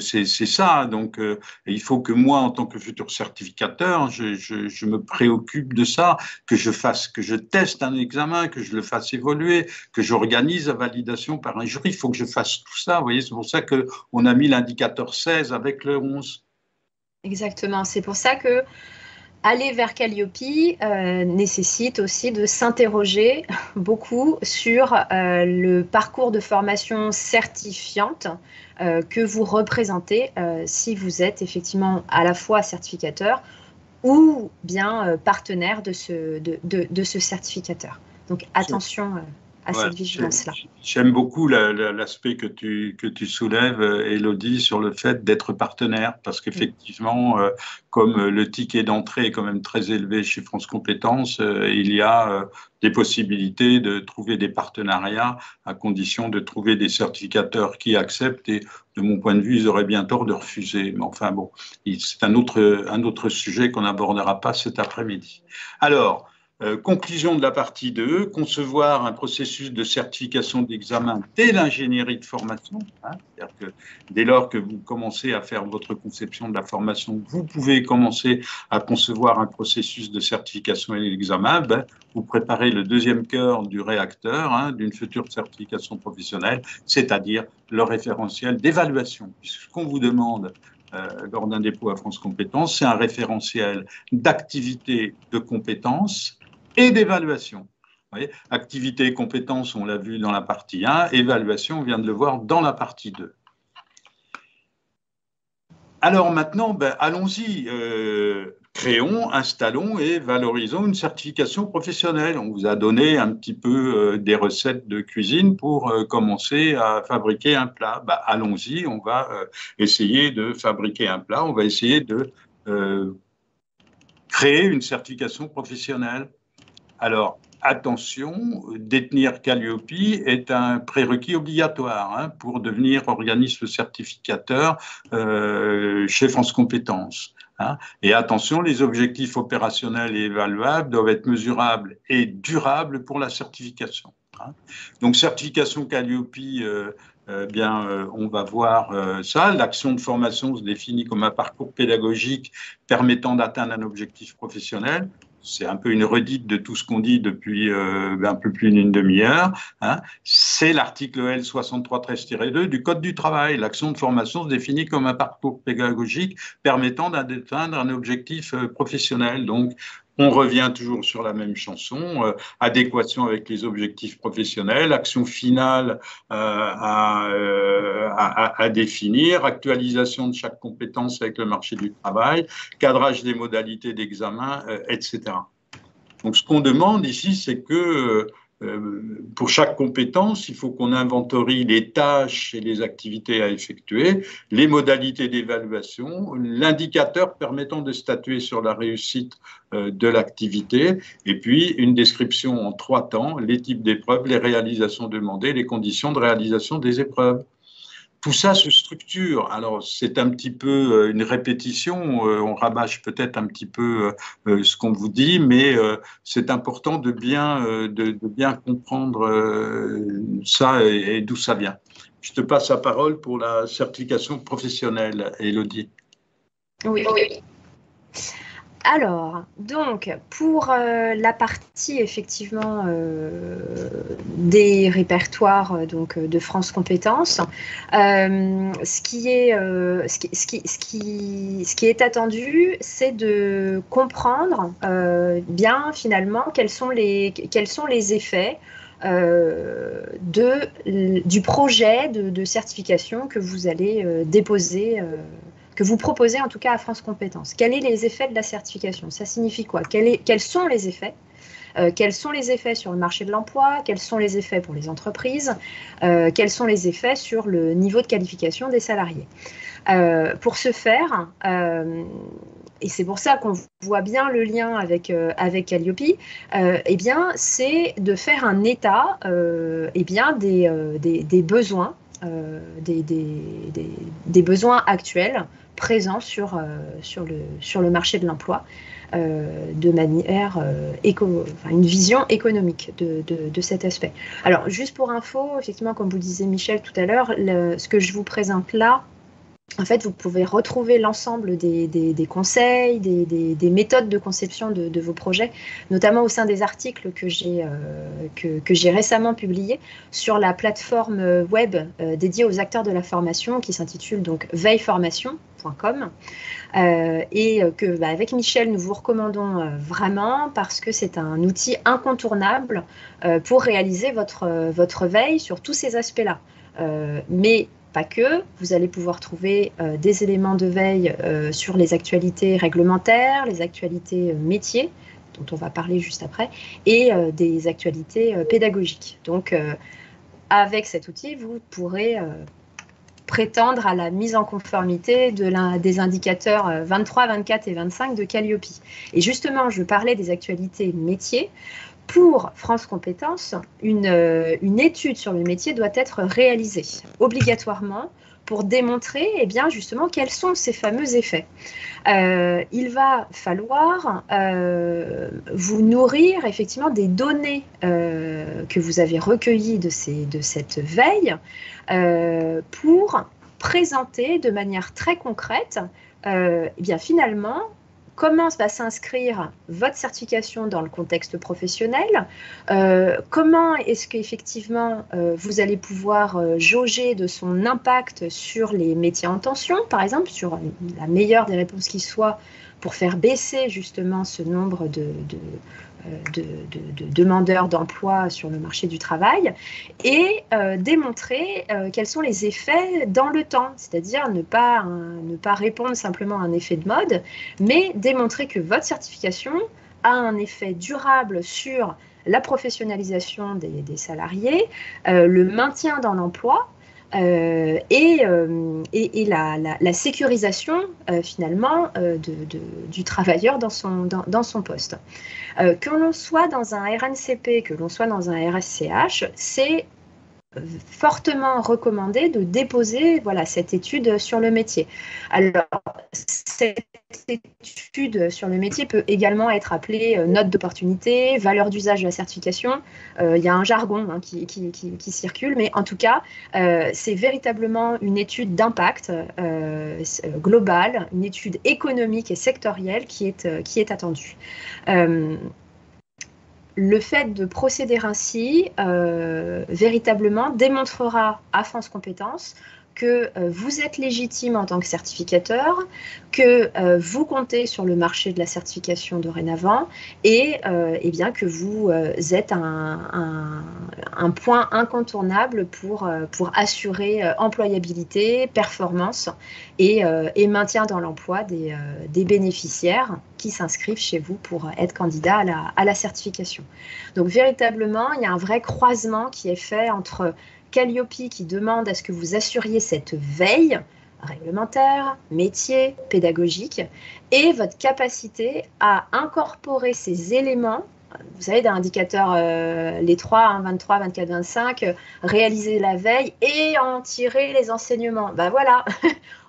[SPEAKER 1] c'est ça. Donc, il faut que moi, en tant que futur certificateur, je me préoccupe de ça, que je teste un examen, que je le fasse évoluer, que j'organise la validation par un jury. Il faut que je fasse tout ça. Vous voyez, c'est pour ça qu'on a mis l'indicateur 16 avec le 11.
[SPEAKER 2] Exactement. C'est pour ça que aller vers Calliope nécessite aussi de s'interroger beaucoup sur le parcours de formation certifiante que vous représentez si vous êtes effectivement à la fois certificateur ou bien partenaire de ce certificateur. Donc attention à cette vigilance-là.
[SPEAKER 1] J'aime beaucoup l'aspect que tu soulèves, Élodie, sur le fait d'être partenaire, parce qu'effectivement, comme le ticket d'entrée est quand même très élevé chez France Compétences, il y a des possibilités de trouver des partenariats à condition de trouver des certificateurs qui acceptent, et de mon point de vue, ils auraient bien tort de refuser. Mais enfin bon, c'est un autre sujet qu'on n'abordera pas cet après-midi. Alors, conclusion de la partie 2, concevoir un processus de certification d'examen dès l'ingénierie de formation. C'est-à-dire que dès lors que vous commencez à faire votre conception de la formation, vous pouvez commencer à concevoir un processus de certification et d'examen. Vous préparez le deuxième cœur du réacteur d'une future certification professionnelle, c'est-à-dire le référentiel d'évaluation. Ce qu'on vous demande lors d'un dépôt à France Compétences, c'est un référentiel d'activité de compétences et d'évaluation. Activité et compétences, on l'a vu dans la partie 1, évaluation, on vient de le voir dans la partie 2. Alors maintenant, allons-y, créons, installons et valorisons une certification professionnelle. On vous a donné un petit peu des recettes de cuisine pour commencer à fabriquer un plat. Allons-y, on va essayer de fabriquer un plat, on va essayer de créer une certification professionnelle. Alors, attention, détenir Calliope est un prérequis obligatoire pour devenir organisme certificateur chez France Compétences. Et attention, les objectifs opérationnels et évaluables doivent être mesurables et durables pour la certification. Donc, certification Calliope, on va voir ça. L'action de formation se définit comme un parcours pédagogique permettant d'atteindre un objectif professionnel. C'est un peu une redite de tout ce qu'on dit depuis un peu plus d'une demi-heure. C'est l'article L 6313-2 du Code du travail. L'action de formation se définit comme un parcours pédagogique permettant d'atteindre un objectif professionnel. Donc, on revient toujours sur la même chanson, adéquation avec les objectifs professionnels, action finale à définir, actualisation de chaque compétence avec le marché du travail, cadrage des modalités d'examen, etc. Donc, ce qu'on demande ici, c'est que pour chaque compétence, il faut qu'on inventorie les tâches et les activités à effectuer, les modalités d'évaluation, l'indicateur permettant de statuer sur la réussite de l'activité, et puis une description en 3 temps, les types d'épreuves, les réalisations demandées, les conditions de réalisation des épreuves. Tout ça se structure. Alors, c'est un petit peu une répétition, on rabâche peut-être un petit peu ce qu'on vous dit, mais c'est important de bien comprendre ça et d'où ça vient. Je te passe la parole pour la certification professionnelle, Élodie.
[SPEAKER 2] Oui. Alors, donc, pour la partie effectivement des répertoires de France Compétences, ce qui est attendu, c'est de comprendre bien finalement quels sont les effets du projet de certification que vous allez déposer que vous proposez en tout cas à France Compétences. Quels sont les effets de la certification? Ça signifie quoi? Quels sont les effets? Quels sont les effets sur le marché de l'emploi? Quels sont les effets pour les entreprises? Quels sont les effets sur le niveau de qualification des salariés? Pour ce faire, et c'est pour ça qu'on voit bien le lien avec Calliope, eh bien, c'est de faire un état des besoins, des besoins actuels présents sur le marché de l'emploi de manière une vision économique de cet aspect. Alors, juste pour info, effectivement, comme vous le disiez Michel tout à l'heure, ce que je vous présente là, en fait, vous pouvez retrouver l'ensemble des conseils, des méthodes de conception de vos projets, notamment au sein des articles que j'ai récemment publiés sur la plateforme web dédiée aux acteurs de la formation qui s'intitule donc Veille Formation. webinaire.com. Et que avec Michel, nous vous recommandons vraiment parce que c'est un outil incontournable pour réaliser votre veille sur tous ces aspects-là. Mais pas que, vous allez pouvoir trouver des éléments de veille sur les actualités réglementaires, les actualités métiers, dont on va parler juste après, et des actualités pédagogiques. Donc, avec cet outil, vous pourrez prétendre à la mise en conformité des indicateurs 23, 24 et 25 de Calliope. Et justement, je parlais des actualités métiers. Pour France Compétences, une étude sur le métier doit être réalisée obligatoirement pour démontrer justement quels sont ces fameux effets. Il va falloir vous nourrir effectivement des données que vous avez recueillies de cette veille pour présenter de manière très concrète finalement comment va s'inscrire votre certification dans le contexte professionnel, comment est-ce qu'effectivement vous allez pouvoir jauger de son impact sur les métiers en tension, par exemple, sur la meilleure des réponses qui soit pour faire baisser justement ce nombre de demandeurs d'emploi sur le marché du travail et démontrer quels sont les effets dans le temps, c'est-à-dire ne pas répondre simplement à un effet de mode, mais démontrer que votre certification a un effet durable sur la professionnalisation des salariés, le maintien dans l'emploi, et la sécurisation finalement du travailleur dans son poste. Que l'on soit dans un RNCP, que l'on soit dans un RSCH, c'est fortement recommandé de déposer cette étude sur le métier. Alors, cette étude sur le métier peut également être appelée note d'opportunité, valeur d'usage de la certification. Il y a un jargon qui circule, mais en tout cas, c'est véritablement une étude d'impact globale, une étude économique et sectorielle qui est attendue. Le fait de procéder ainsi, véritablement, démontrera à France Compétences que vous êtes légitime en tant que certificateur, que vous comptez sur le marché de la certification dorénavant et que vous êtes un point incontournable pour assurer employabilité, performance et maintien dans l'emploi des bénéficiaires qui s'inscrivent chez vous pour être candidat à la certification. Donc véritablement, il y a un vrai croisement qui est fait entre Calliope qui demande à ce que vous assuriez cette veille réglementaire, métier, pédagogique, et votre capacité à incorporer ces éléments, vous savez, d'un indicateur, les 3, 23, 24, 25, réaliser la veille et en tirer les enseignements. Ben voilà,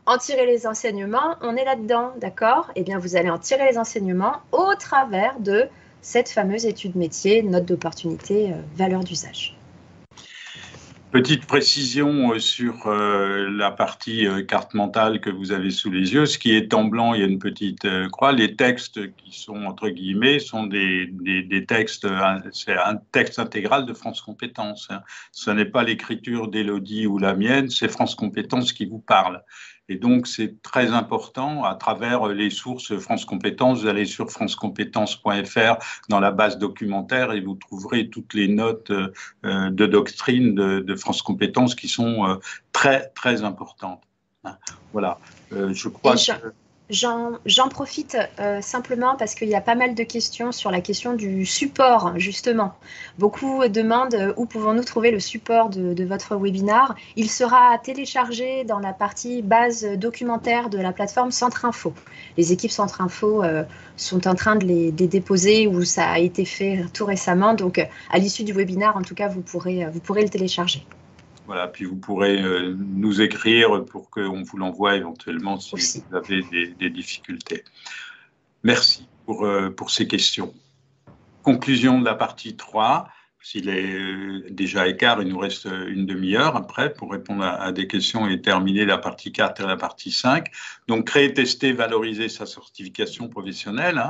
[SPEAKER 2] en tirer les enseignements, on est là-dedans, d'accord? Eh bien, vous allez en tirer les enseignements au travers de cette fameuse étude métier, note d'opportunité, valeur d'usage.
[SPEAKER 1] Petite précision sur la partie carte mentale que vous avez sous les yeux. Ce qui est en blanc, il y a une petite croix. Les textes qui sont entre guillemets sont des textes, c'est un texte intégral de France Compétences. Ce n'est pas l'écriture d'Élodie ou la mienne, c'est France Compétences qui vous parle. Et donc, c'est très important à travers les sources France Compétences. Vous allez sur francecompétences.fr dans la base documentaire et vous trouverez toutes les notes de doctrine de France Compétences qui sont très, très importantes. Voilà. Je crois que...
[SPEAKER 2] J'en profite simplement parce qu'il y a pas mal de questions sur la question du support, justement. Beaucoup demandent où pouvons-nous trouver le support de votre webinaire. Il sera téléchargé dans la partie base documentaire de la plateforme Centre Info. Les équipes Centre Info sont en train de les déposer ou ça a été fait tout récemment. Donc, à l'issue du webinaire, en tout cas, vous pourrez le télécharger.
[SPEAKER 1] Voilà, puis vous pourrez nous écrire pour qu'on vous l'envoie éventuellement si vous avez des difficultés. Merci pour ces questions. Conclusion de la partie 3. S'il est déjà écart, il nous reste une demi-heure après pour répondre à des questions et terminer la partie 4 et la partie 5. Donc, créer, tester, valoriser sa certification professionnelle.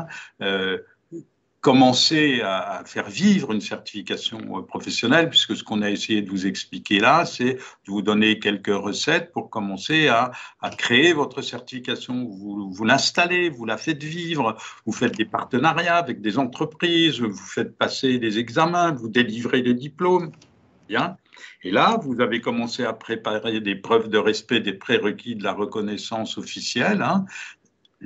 [SPEAKER 1] commencer à faire vivre une certification professionnelle, puisque ce qu'on a essayé de vous expliquer là, c'est de vous donner quelques recettes pour commencer à créer votre certification. Vous l'installez, vous la faites vivre, vous faites des partenariats avec des entreprises, vous faites passer des examens, vous délivrez des diplômes. Bien. Et là, vous avez commencé à préparer des preuves de respect des prérequis de la reconnaissance officielle, hein.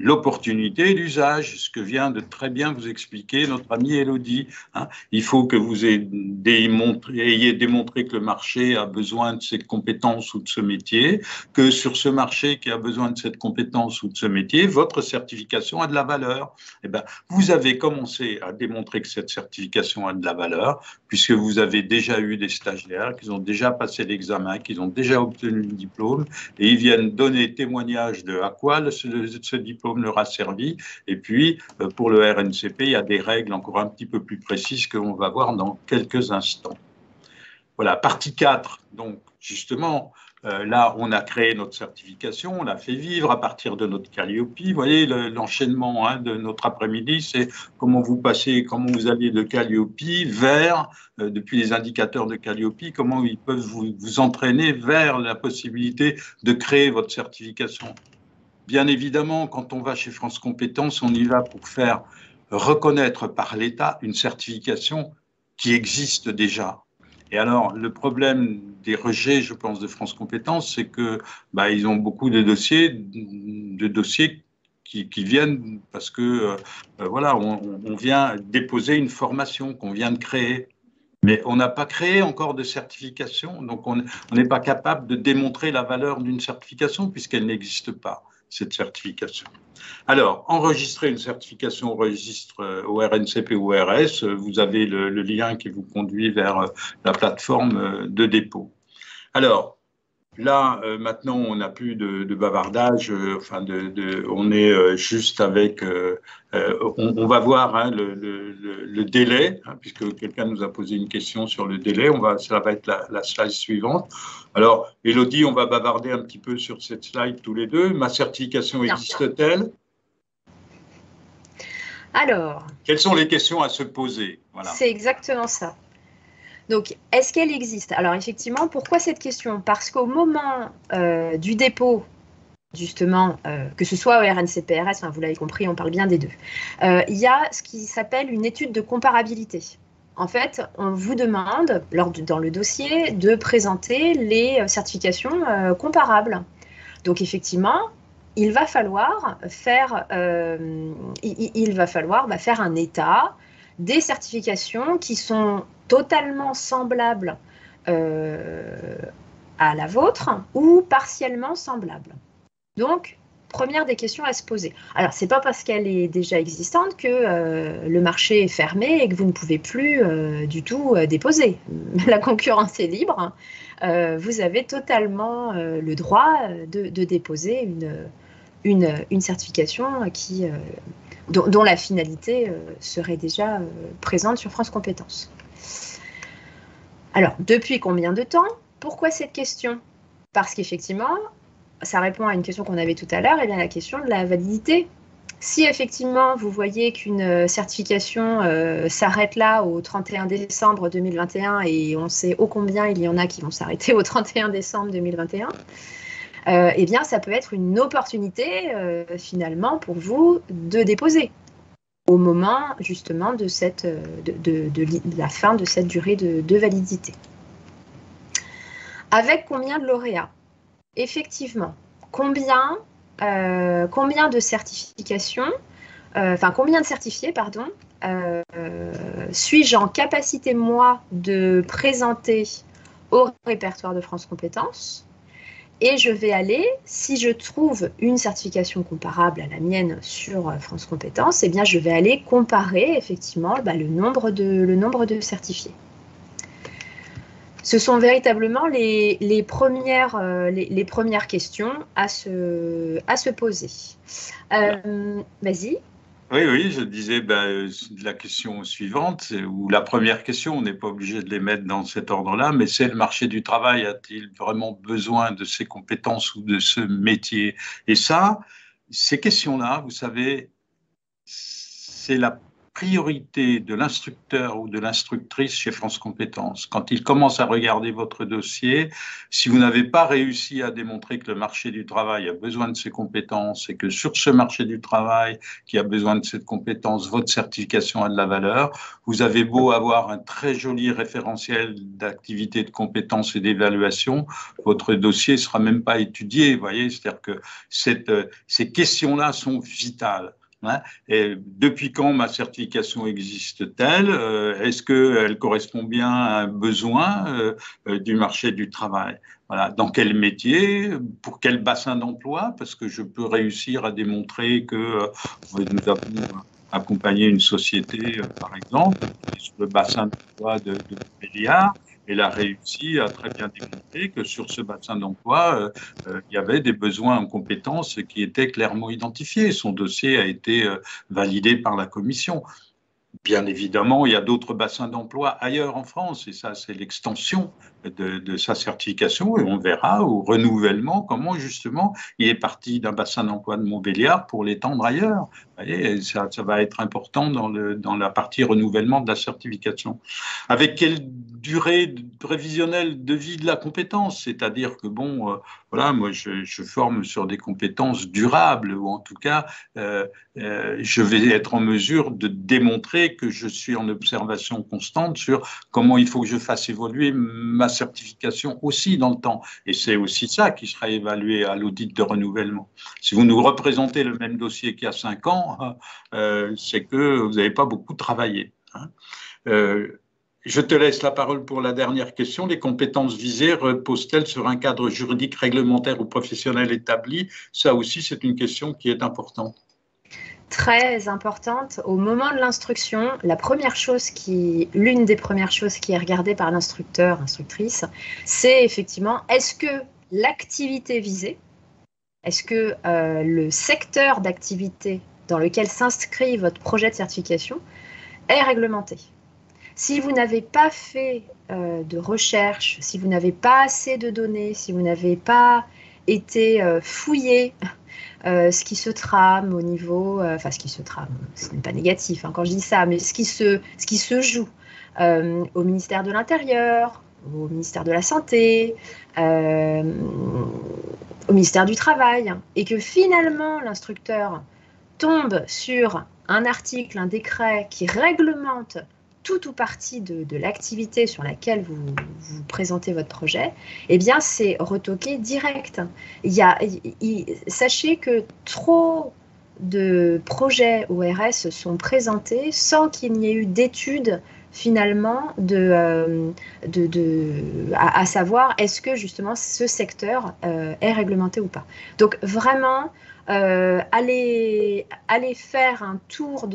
[SPEAKER 1] L'opportunité d'usage, ce que vient de très bien vous expliquer notre amie Élodie. Hein. Il faut que vous ayez démontré que le marché a besoin de cette compétence ou de ce métier, que sur ce marché qui a besoin de cette compétence ou de ce métier, votre certification a de la valeur. Eh bien, vous avez commencé à démontrer que cette certification a de la valeur, puisque vous avez déjà eu des stagiaires qui ont déjà passé l'examen, qui ont déjà obtenu le diplôme, et ils viennent donner témoignage de à quoi ce diplôme leur a servi. Et puis, pour le RNCP, il y a des règles encore un petit peu plus précises que l'on va voir dans quelques instants. Voilà, partie 4. Donc, justement, là, on a créé notre certification, on l'a fait vivre à partir de notre Calliope. Vous voyez, l'enchaînement de notre après-midi, c'est comment vous passez, comment vous allez de Calliope vers, depuis les indicateurs de Calliope, comment ils peuvent vous entraîner vers la possibilité de créer votre certification. Bien évidemment, quand on va chez France Compétences, on y va pour faire reconnaître par l'État une certification qui existe déjà. Et alors, le problème des rejets, je pense, de France Compétences, c'est que ils ont beaucoup de dossiers qui viennent parce que voilà, on vient déposer une formation qu'on vient de créer. Mais on n'a pas créé encore de certification, donc on n'est pas capable de démontrer la valeur d'une certification puisqu'elle n'existe pas, cette certification. Alors, enregistrer une certification au registre au RNCP ou RS, vous avez le lien qui vous conduit vers la plateforme de dépôt. Alors, là, maintenant, on n'a plus de bavardage, on est juste avec... on va voir hein, le délai, hein, puisque quelqu'un nous a posé une question sur le délai. Ça va être la slide suivante. Alors, Élodie, on va bavarder un petit peu sur cette slide tous les deux. Ma certification existe-t-elle ?
[SPEAKER 2] Alors,
[SPEAKER 1] quelles sont les questions à se poser? Voilà.
[SPEAKER 2] C'est exactement ça. Donc, est-ce qu'elle existe? Alors, effectivement, pourquoi cette question? Parce qu'au moment du dépôt, justement, que ce soit au RNCP-RS, vous l'avez compris, on parle bien des deux, il y a ce qui s'appelle une étude de comparabilité. En fait, on vous demande, dans le dossier, de présenter les certifications comparables. Donc, effectivement, il va falloir faire, faire un état des certifications qui sont totalement semblables à la vôtre ou partiellement semblables. Donc, première des questions à se poser. Alors, ce n'est pas parce qu'elle est déjà existante que le marché est fermé et que vous ne pouvez plus du tout déposer. La concurrence est libre. Vous avez totalement le droit de déposer une certification dont la finalité serait déjà présente sur France Compétences. Alors, depuis combien de temps? Pourquoi cette question? Parce qu'effectivement, ça répond à une question qu'on avait tout à l'heure, et bien la question de la validité. Si effectivement vous voyez qu'une certification s'arrête là au 31 décembre 2021 et on sait ô combien il y en a qui vont s'arrêter au 31 décembre 2021, eh bien ça peut être une opportunité finalement pour vous de déposer au moment justement de la fin de cette durée de validité. Avec combien de lauréats? Effectivement, combien de certifications, combien de certifiés, pardon, suis-je en capacité, moi, de présenter au répertoire de France Compétences? Et je vais aller, si je trouve une certification comparable à la mienne sur France Compétences, eh bien, je vais aller comparer effectivement le nombre de certifiés. Ce sont véritablement les premières questions à se poser. Vas-y.
[SPEAKER 1] Oui, je disais la question suivante, ou la première question, on n'est pas obligé de les mettre dans cet ordre-là, mais c'est le marché du travail, a-t-il vraiment besoin de ces compétences ou de ce métier? Et ça, ces questions-là, vous savez, c'est la priorité de l'instructeur ou de l'instructrice chez France Compétences. Quand il commence à regarder votre dossier, si vous n'avez pas réussi à démontrer que le marché du travail a besoin de ces compétences et que sur ce marché du travail qui a besoin de cette compétence, votre certification a de la valeur, vous avez beau avoir un très joli référentiel d'activité, de compétences et d'évaluation, votre dossier ne sera même pas étudié. Vous voyez, c'est-à-dire que ces questions-là sont vitales. Et depuis quand ma certification existe-t-elle? Est-ce qu'elle correspond bien à un besoin du marché du travail? Voilà. Dans quel métier? Pour quel bassin d'emploi? Parce que je peux réussir à démontrer que nous avons accompagné une société, par exemple, sur le bassin d'emploi de Montbéliard. Elle a réussi à très bien démontrer que sur ce bassin d'emploi, il y avait des besoins en compétences qui étaient clairement identifiés. Son dossier a été validé par la commission. Bien évidemment, il y a d'autres bassins d'emploi ailleurs en France, et ça, c'est l'extension de sa certification, et on verra au renouvellement comment, justement, il est parti d'un bassin d'emploi de Montbéliard pour l'étendre ailleurs. Vous voyez, ça va être important dans la partie renouvellement de la certification. Avec quelle durée prévisionnelle de vie de la compétence? C'est-à-dire que, bon, voilà, moi, je forme sur des compétences durables, ou en tout cas, je vais être en mesure de démontrer que je suis en observation constante sur comment il faut que je fasse évoluer ma certification aussi dans le temps. Et c'est aussi ça qui sera évalué à l'audit de renouvellement. Si vous nous représentez le même dossier qu'il y a 5 ans, c'est que vous n'avez pas beaucoup travaillé. Je te laisse la parole pour la dernière question. Les compétences visées reposent-elles sur un cadre juridique, réglementaire ou professionnel établi? Ça aussi, c'est une question qui est importante.
[SPEAKER 2] Très importante. Au moment de l'instruction, l'une des premières choses qui est regardée par l'instructeur, instructrice, c'est effectivement, est-ce que l'activité visée, est-ce que le secteur d'activité dans lequel s'inscrit votre projet de certification est réglementé? Si vous n'avez pas fait de recherche, si vous n'avez pas assez de données, si vous n'avez pas été fouillé ce qui se trame au niveau, ce qui se trame, ce n'est pas négatif quand je dis ça, mais ce qui se joue au ministère de l'Intérieur, au ministère de la Santé, au ministère du Travail, et que finalement l'instructeur tombe sur un article, un décret qui réglemente tout ou partie de l'activité sur laquelle vous présentez votre projet, eh bien, c'est retoqué direct. Sachez que trop de projets ORS sont présentés sans qu'il n'y ait eu d'études finalement à savoir est-ce que justement ce secteur est réglementé ou pas. Donc vraiment, aller faire un tour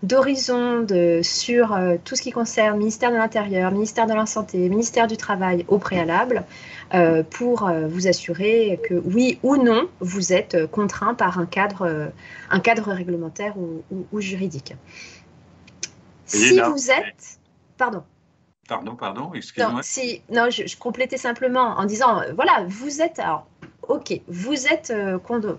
[SPEAKER 2] d'horizon sur tout ce qui concerne ministère de l'Intérieur, ministère de la Santé, ministère du Travail au préalable pour vous assurer que oui ou non vous êtes contraint par un cadre réglementaire ou juridique. Si vous êtes... Pardon,
[SPEAKER 1] excuse-moi.
[SPEAKER 2] Non, je complétais simplement en disant, voilà, vous êtes... Alors, ok, vous êtes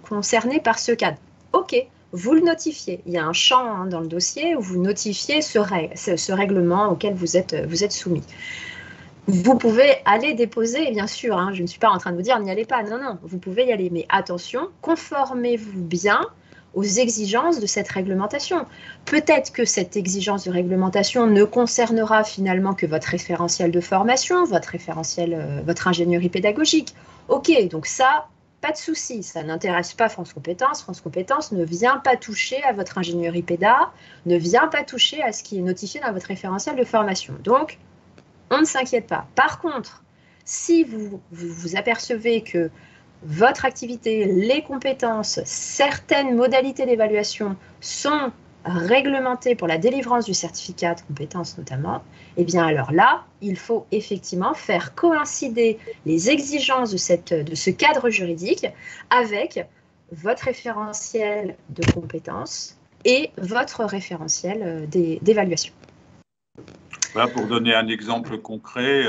[SPEAKER 2] concerné par ce cadre. Ok, vous le notifiez. Il y a un champ dans le dossier où vous notifiez ce règlement auquel vous êtes soumis. Vous pouvez aller déposer, bien sûr, je ne suis pas en train de vous dire n'y allez pas. Non, vous pouvez y aller. Mais attention, conformez-vous bien aux exigences de cette réglementation. Peut-être que cette exigence de réglementation ne concernera finalement que votre référentiel de formation, votre ingénierie pédagogique. Ok, donc ça, pas de souci, ça n'intéresse pas France Compétences. France Compétences ne vient pas toucher à votre ingénierie péda, ne vient pas toucher à ce qui est notifié dans votre référentiel de formation. Donc, on ne s'inquiète pas. Par contre, si vous apercevez que votre activité, les compétences, certaines modalités d'évaluation sont réglementées pour la délivrance du certificat de compétences notamment, eh bien alors là, il faut effectivement faire coïncider les exigences de ce cadre juridique avec votre référentiel de compétences et votre référentiel d'évaluation.
[SPEAKER 1] Voilà, pour donner un exemple concret,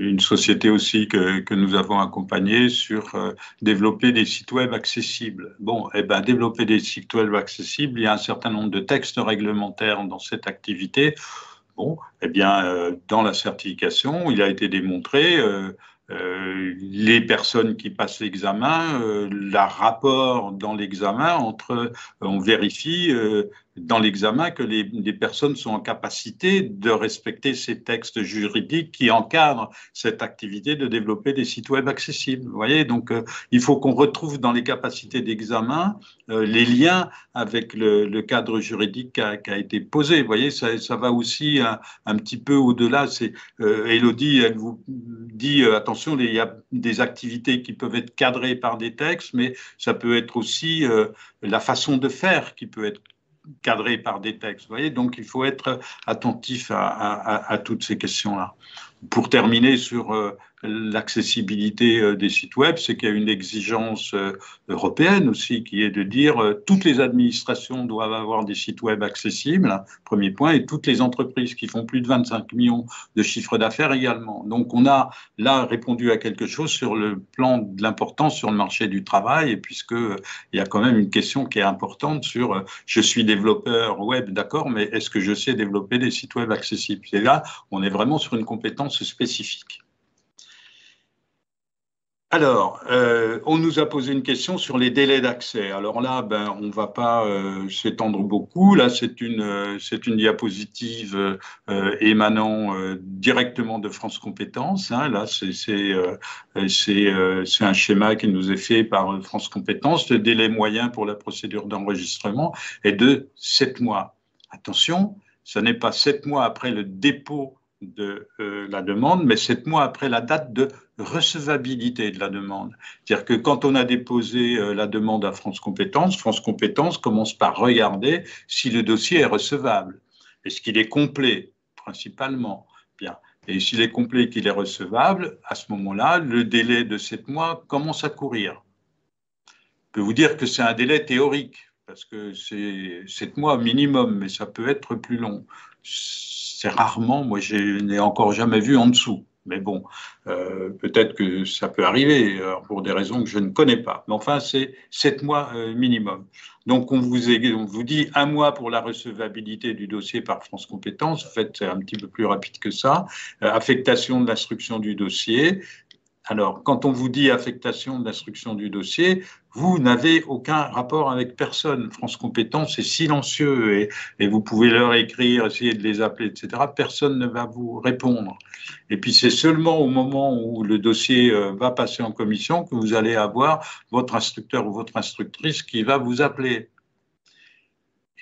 [SPEAKER 1] une société aussi que nous avons accompagnée sur développer des sites web accessibles. Bon, eh ben, développer des sites web accessibles, il y a un certain nombre de textes réglementaires dans cette activité. Bon, eh bien, dans la certification, il a été démontré, les personnes qui passent l'examen, le rapport dans l'examen on vérifie dans l'examen que les personnes sont en capacité de respecter ces textes juridiques qui encadrent cette activité de développer des sites web accessibles. Vous voyez, donc il faut qu'on retrouve dans les capacités d'examen les liens avec le cadre juridique qui a été posé. Vous voyez, ça va aussi un petit peu au-delà. Élodie, elle vous dit attention, il y a des activités qui peuvent être cadrées par des textes, mais ça peut être aussi la façon de faire qui peut être cadrée par des textes. Vous voyez, donc il faut être attentif à toutes ces questions-là. Pour terminer sur l'accessibilité des sites web, c'est qu'il y a une exigence européenne aussi qui est de dire toutes les administrations doivent avoir des sites web accessibles, premier point, et toutes les entreprises qui font plus de 25 millions de chiffre d'affaires également. Donc on a là répondu à quelque chose sur le plan de l'importance sur le marché du travail, et puisque il y a quand même une question qui est importante sur je suis développeur web, d'accord, mais est-ce que je sais développer des sites web accessibles? Et là, on est vraiment sur une compétence spécifique. Alors, on nous a posé une question sur les délais d'accès. Alors là, ben, on ne va pas s'étendre beaucoup. Là, c'est une diapositive émanant directement de France Compétences. Hein. Là, c'est un schéma qui nous est fait par France Compétences. Le délai moyen pour la procédure d'enregistrement est de 7 mois. Attention, ce n'est pas 7 mois après le dépôt de la demande, mais 7 mois après la date de recevabilité de la demande. C'est-à-dire que quand on a déposé la demande à France Compétences commence par regarder si le dossier est recevable. Est-ce qu'il est complet, principalement? Bien. Et s'il est complet et qu'il est recevable, à ce moment-là, le délai de 7 mois commence à courir. Je peux vous dire que c'est un délai théorique, parce que c'est 7 mois minimum, mais ça peut être plus long. C'est rarement, moi je n'ai encore jamais vu en dessous. Mais bon, peut-être que ça peut arriver pour des raisons que je ne connais pas. Mais enfin, c'est 7 mois minimum. Donc, on vous dit 1 mois pour la recevabilité du dossier par France Compétences. En fait, c'est un petit peu plus rapide que ça. Affectation de l'instruction du dossier. Alors, quand on vous dit affectation de l'instruction du dossier, vous n'avez aucun rapport avec personne. France Compétences est silencieux et vous pouvez leur écrire, essayer de les appeler, etc. Personne ne va vous répondre. Et puis, c'est seulement au moment où le dossier va passer en commission que vous allez avoir votre instructeur ou votre instructrice qui va vous appeler.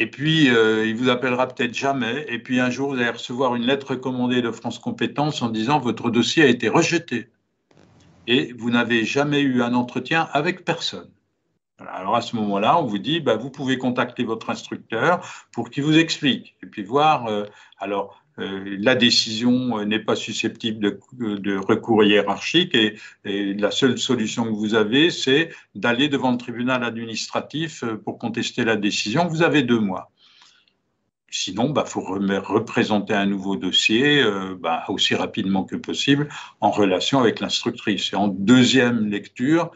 [SPEAKER 1] Et puis, il vous appellera peut-être jamais. Et puis, un jour, vous allez recevoir une lettre recommandée de France Compétences en disant « Votre dossier a été rejeté ». Et vous n'avez jamais eu un entretien avec personne. Alors à ce moment-là, on vous dit, bah, vous pouvez contacter votre instructeur pour qu'il vous explique. Et puis voir, la décision n'est pas susceptible de recours hiérarchique et la seule solution que vous avez, c'est d'aller devant le tribunal administratif pour contester la décision. Vous avez 2 mois. Sinon, il faut représenter un nouveau dossier aussi rapidement que possible en relation avec l'instructrice. Et en deuxième lecture,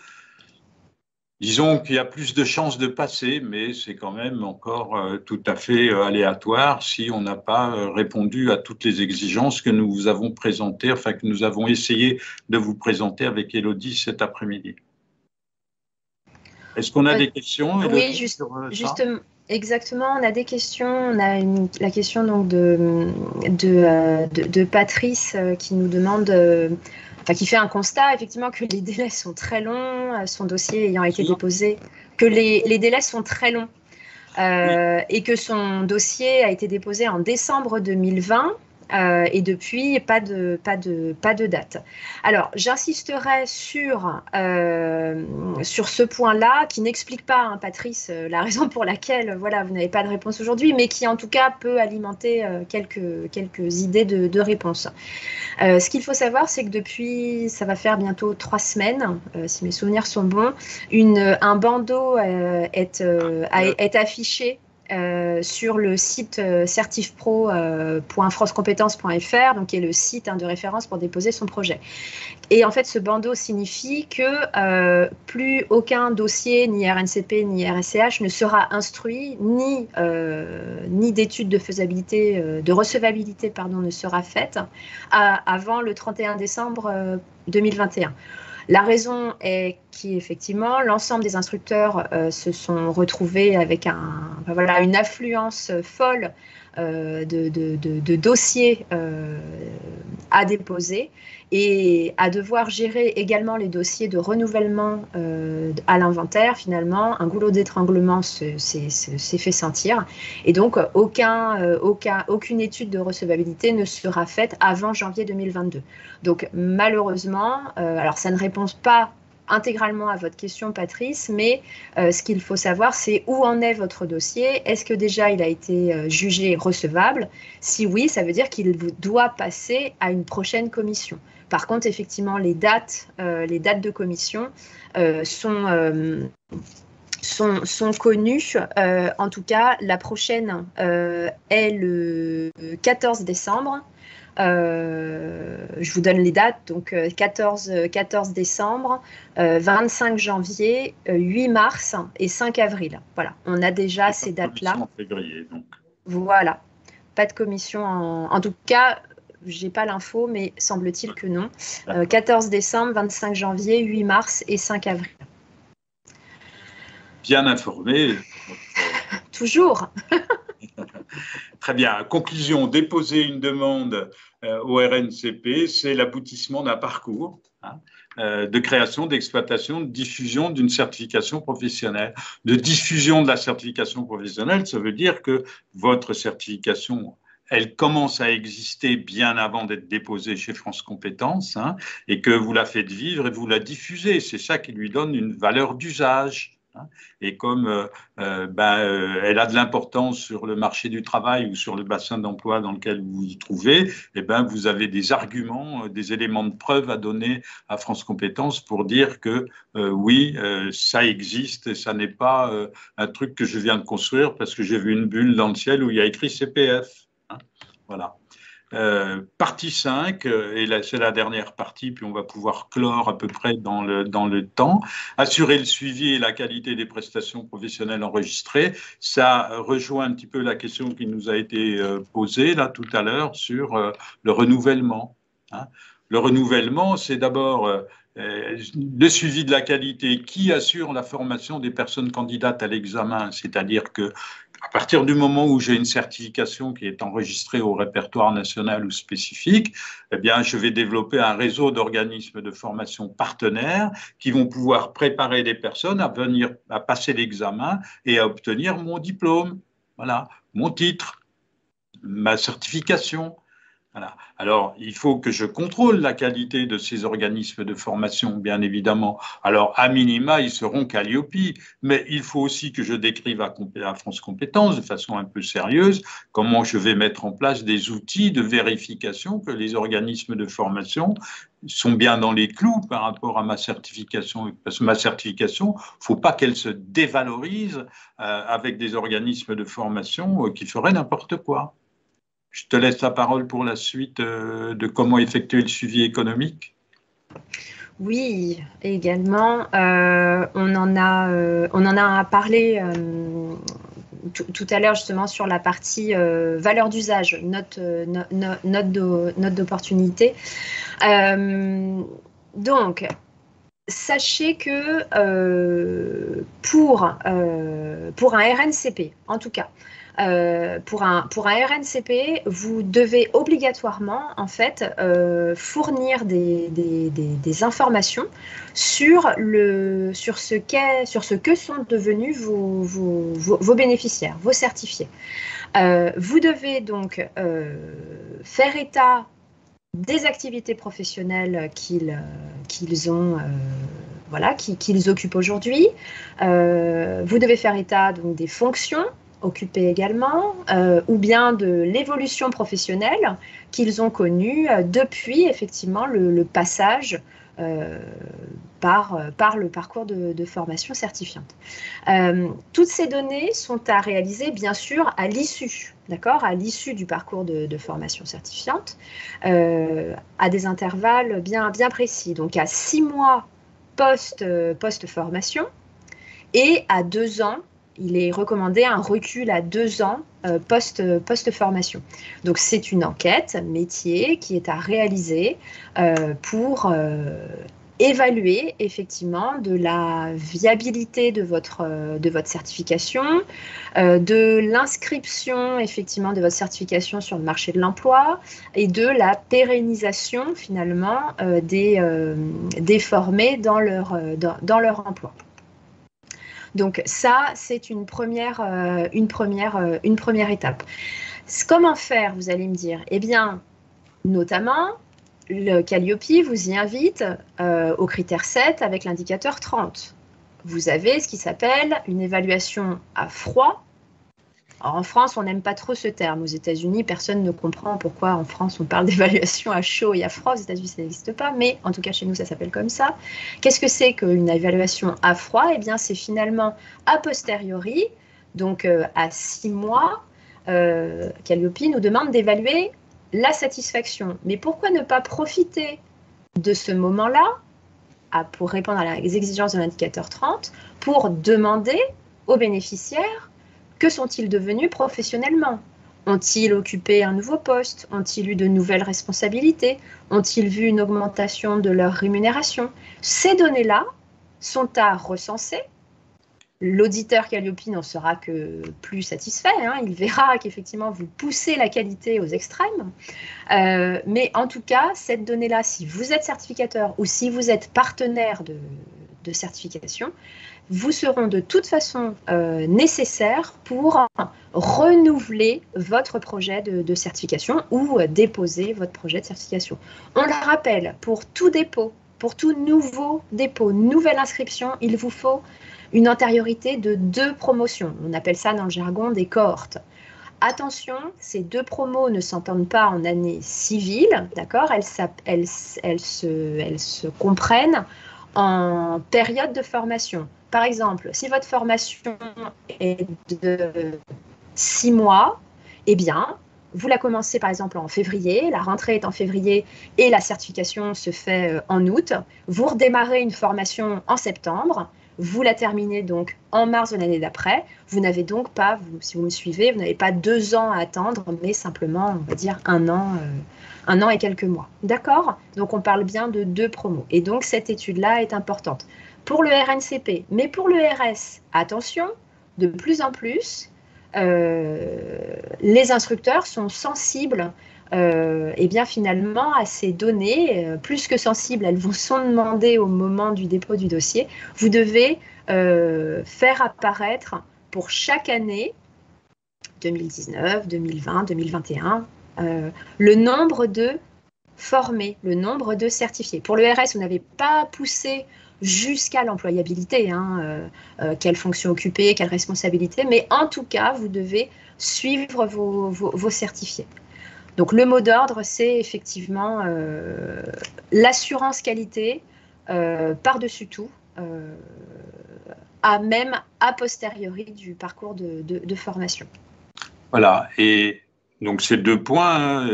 [SPEAKER 1] disons qu'il y a plus de chances de passer, mais c'est quand même encore tout à fait aléatoire si on n'a pas répondu à toutes les exigences que nous vous avons présentées, enfin que nous avons essayé de vous présenter avec Élodie cet après-midi. Est-ce qu'on a des questions?
[SPEAKER 2] Oui, justement. Exactement, on a des questions. On a la question donc de Patrice qui nous demande, qui fait un constat effectivement que les délais sont très longs, son dossier ayant été déposé, que les délais sont très longs et que son dossier a été déposé en décembre 2020. Et depuis, pas de date. Alors, j'insisterai sur ce point-là, qui n'explique pas, hein, Patrice, la raison pour laquelle vous n'avez pas de réponse aujourd'hui, mais qui en tout cas peut alimenter quelques idées de réponse. Ce qu'il faut savoir, c'est que depuis, ça va faire bientôt 3 semaines, si mes souvenirs sont bons, un bandeau est affiché sur le site certifpro.francecompétences.fr, donc qui est le site de référence pour déposer son projet. Et en fait, ce bandeau signifie que plus aucun dossier, ni RNCP, ni RSCH, ne sera instruit, ni d'étude de faisabilité, de recevabilité, pardon, ne sera faite avant le 31 décembre 2021. La raison est qu'effectivement, l'ensemble des instructeurs se sont retrouvés avec une affluence folle de dossiers à déposer et à devoir gérer également les dossiers de renouvellement à l'inventaire. Finalement, un goulot d'étranglement s'est fait sentir et donc aucune étude de recevabilité ne sera faite avant janvier 2022. Donc malheureusement, alors ça ne répond pas intégralement à votre question, Patrice, mais ce qu'il faut savoir, c'est où en est votre dossier. Est-ce que déjà il a été jugé recevable? Si oui, ça veut dire qu'il doit passer à une prochaine commission. Par contre, effectivement, les dates de commission sont connues. En tout cas, la prochaine est le 14 décembre. Je vous donne les dates, donc 14 décembre, 25 janvier, 8 mars et 5 avril. Voilà, on a déjà ces dates-là.
[SPEAKER 1] En février, donc.
[SPEAKER 2] Voilà, pas de commission en tout cas, j'ai pas l'info, mais semble-t-il que non. 14 décembre, 25 janvier, 8 mars et 5 avril.
[SPEAKER 1] Bien informé.
[SPEAKER 2] Toujours.
[SPEAKER 1] Très bien. Conclusion, déposer une demande au RNCP, c'est l'aboutissement d'un parcours de création, d'exploitation, de diffusion d'une certification professionnelle. De diffusion de la certification professionnelle, ça veut dire que votre certification, elle commence à exister bien avant d'être déposée chez France Compétences et que vous la faites vivre et vous la diffusez. C'est ça qui lui donne une valeur d'usage. Et comme elle a de l'importance sur le marché du travail ou sur le bassin d'emploi dans lequel vous vous trouvez, vous avez des arguments, des éléments de preuve à donner à France Compétences pour dire que oui, ça existe et ça n'est pas un truc que je viens de construire parce que j'ai vu une bulle dans le ciel où il y a écrit CPF. Voilà. Partie 5, et c'est la dernière partie, puis on va pouvoir clore à peu près dans le temps. Assurer le suivi et la qualité des prestations professionnelles enregistrées. Ça rejoint un petit peu la question qui nous a été posée là tout à l'heure sur le renouvellement. Le renouvellement, c'est d'abord le suivi de la qualité qui assure la formation des personnes candidates à l'examen, c'est-à-dire que à partir du moment où j'ai une certification qui est enregistrée au répertoire national ou spécifique, je vais développer un réseau d'organismes de formation partenaires qui vont pouvoir préparer les personnes à passer l'examen et à obtenir mon diplôme, voilà, mon titre, ma certification. Voilà. Alors, il faut que je contrôle la qualité de ces organismes de formation, bien évidemment. Alors, à minima, ils seront Calliope, mais il faut aussi que je décrive à France Compétences de façon un peu sérieuse comment je vais mettre en place des outils de vérification que les organismes de formation sont bien dans les clous par rapport à ma certification. Parce que ma certification, il ne faut pas qu'elle se dévalorise avec des organismes de formation qui feraient n'importe quoi. Je te laisse la parole pour la suite de comment effectuer le suivi économique.
[SPEAKER 2] Oui, également, on en a parlé tout à l'heure justement sur la partie valeur d'usage, note d'opportunité. Donc, sachez que pour un RNCP, en tout cas, pour un RNCP, vous devez obligatoirement en fait fournir des informations sur ce que sont devenus vos bénéficiaires, vos certifiés. Vous devez donc faire état des activités professionnelles qu'ils occupent aujourd'hui. Vous devez faire état donc des fonctions occupés également, ou bien de l'évolution professionnelle qu'ils ont connue depuis effectivement le passage par le parcours de formation certifiante. Toutes ces données sont à réaliser, bien sûr, à l'issue, d'accord, à l'issue du parcours de formation certifiante, à des intervalles bien précis. Donc, à 6 mois post-formation et à 2 ans. Il est recommandé un recul à 2 ans post-formation. Donc, c'est une enquête métier qui est à réaliser pour évaluer effectivement de la viabilité de votre certification, de l'inscription effectivement de votre certification sur le marché de l'emploi et de la pérennisation finalement des formés dans leur emploi. Donc ça, c'est une première étape. Comment faire, vous allez me dire? Eh bien, notamment, le Calliope vous y invite au critère 7 avec l'indicateur 30. Vous avez ce qui s'appelle une évaluation à froid. Alors, en France, on n'aime pas trop ce terme. Aux États-Unis, personne ne comprend pourquoi en France on parle d'évaluation à chaud et à froid. Aux États-Unis, ça n'existe pas, mais en tout cas chez nous, ça s'appelle comme ça. Qu'est-ce que c'est qu'une évaluation à froid? Eh bien, c'est finalement a posteriori, donc à 6 mois, Calliope nous demande d'évaluer la satisfaction. Mais pourquoi ne pas profiter de ce moment-là pour répondre à les exigences de l'indicateur 30 pour demander aux bénéficiaires que sont-ils devenus professionnellement? Ont-ils occupé un nouveau poste? Ont-ils eu de nouvelles responsabilités? Ont-ils vu une augmentation de leur rémunération? Ces données-là sont à recenser. L'auditeur Calliope n'en sera que plus satisfait. Il verra qu'effectivement, vous poussez la qualité aux extrêmes. Mais en tout cas, cette donnée-là, si vous êtes certificateur ou si vous êtes partenaire de certification, vous seront de toute façon nécessaires pour renouveler votre projet de certification ou déposer votre projet de certification. On le rappelle, pour tout dépôt, pour tout nouveau dépôt, nouvelle inscription, il vous faut une antériorité de 2 promotions. On appelle ça dans le jargon des cohortes. Attention, ces 2 promos ne s'entendent pas en année civile, d'accord? Elles se comprennent en période de formation. Par exemple, si votre formation est de 6 mois, eh bien, vous la commencez par exemple en février, la rentrée est en février et la certification se fait en août. Vous redémarrez une formation en septembre, vous la terminez donc en mars de l'année d'après. Vous n'avez donc pas, si vous me suivez, vous n'avez pas 2 ans à attendre, mais simplement, on va dire 1 an et quelques mois. D'accord? Donc, on parle bien de 2 promos. Et donc, cette étude-là est importante. Pour le RNCP, mais pour le RS, attention, de plus en plus, les instructeurs sont sensibles et bien finalement à ces données, plus que sensibles, elles vous sont demandées au moment du dépôt du dossier. Vous devez faire apparaître pour chaque année, 2019, 2020, 2021, le nombre de formés, le nombre de certifiés. Pour le RS, vous n'avez pas poussé jusqu'à l'employabilité, quelle fonction occuper, quelle responsabilité, mais en tout cas, vous devez suivre vos certifiés. Donc, le mot d'ordre, c'est effectivement l'assurance qualité par-dessus tout, même a posteriori du parcours de formation.
[SPEAKER 1] Voilà, et donc ces 2 points,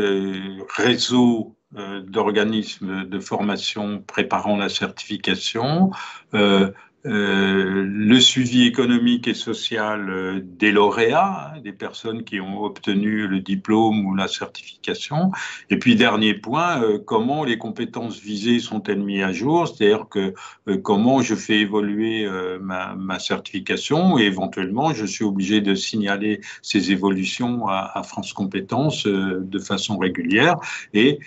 [SPEAKER 1] réseau d'organismes de formation préparant la certification, le suivi économique et social des lauréats, des personnes qui ont obtenu le diplôme ou la certification. Et puis, dernier point, comment les compétences visées sont-elles mises à jour? C'est-à-dire que comment je fais évoluer ma certification et éventuellement, je suis obligé de signaler ces évolutions à France Compétences de façon régulière. Et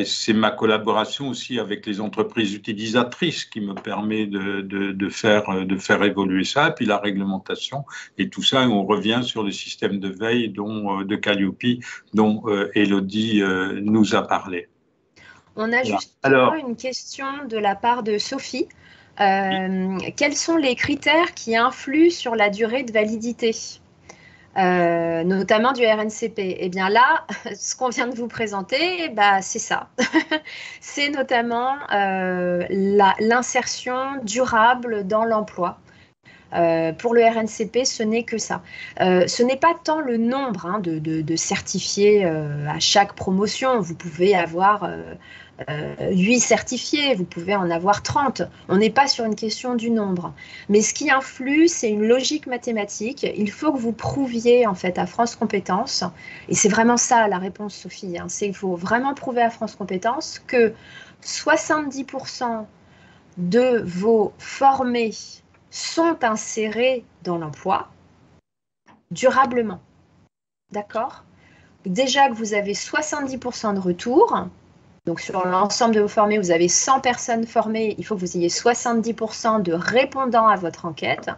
[SPEAKER 1] c'est ma collaboration aussi avec les entreprises utilisatrices qui me permet de faire évoluer ça, et puis la réglementation et tout ça. Et on revient sur le système de veille de Calliope dont Élodie nous a parlé.
[SPEAKER 2] On a justement une question de la part de Sophie. Quels sont les critères qui influent sur la durée de validité? notamment du RNCP. Eh bien là, ce qu'on vient de vous présenter, bah, c'est ça. C'est notamment l'insertion durable dans l'emploi. Pour le RNCP, ce n'est que ça. Ce n'est pas tant le nombre de certifiés à chaque promotion. Vous pouvez avoir 8 certifiés, vous pouvez en avoir 30. On n'est pas sur une question du nombre. Mais ce qui influe, c'est une logique mathématique. Il faut que vous prouviez en fait à France Compétences, et c'est vraiment ça la réponse, Sophie, hein, c'est qu'il faut vraiment prouver à France Compétences que 70% de vos formés sont insérés dans l'emploi durablement. D'accord? Déjà que vous avez 70% de retour, donc sur l'ensemble de vos formés, vous avez 100 personnes formées, il faut que vous ayez 70% de répondants à votre enquête.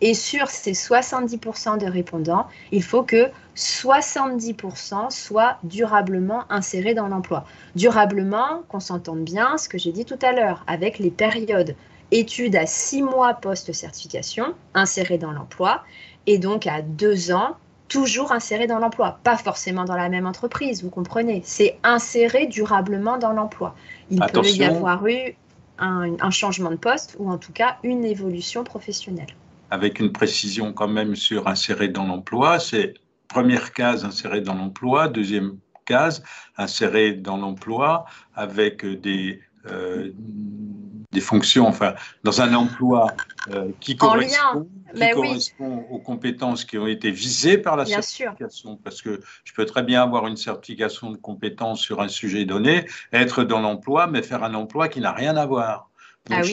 [SPEAKER 2] Et sur ces 70% de répondants, il faut que 70% soient durablement insérés dans l'emploi. Durablement, qu'on s'entende bien, ce que j'ai dit tout à l'heure, avec les périodes. Études à 6 mois post-certification, insérés dans l'emploi, et donc à 2 ans, toujours inséré dans l'emploi, pas forcément dans la même entreprise, vous comprenez, c'est inséré durablement dans l'emploi. Il peut y avoir eu un changement de poste ou en tout cas une évolution professionnelle.
[SPEAKER 1] Avec une précision quand même sur inséré dans l'emploi, c'est première case inséré dans l'emploi, deuxième case inséré dans l'emploi avec des fonctions, enfin, dans un emploi qui correspond aux compétences qui ont été visées par la certification. Parce que je peux très bien avoir une certification de compétences sur un sujet donné, être dans l'emploi, mais faire un emploi qui n'a rien à voir. Donc,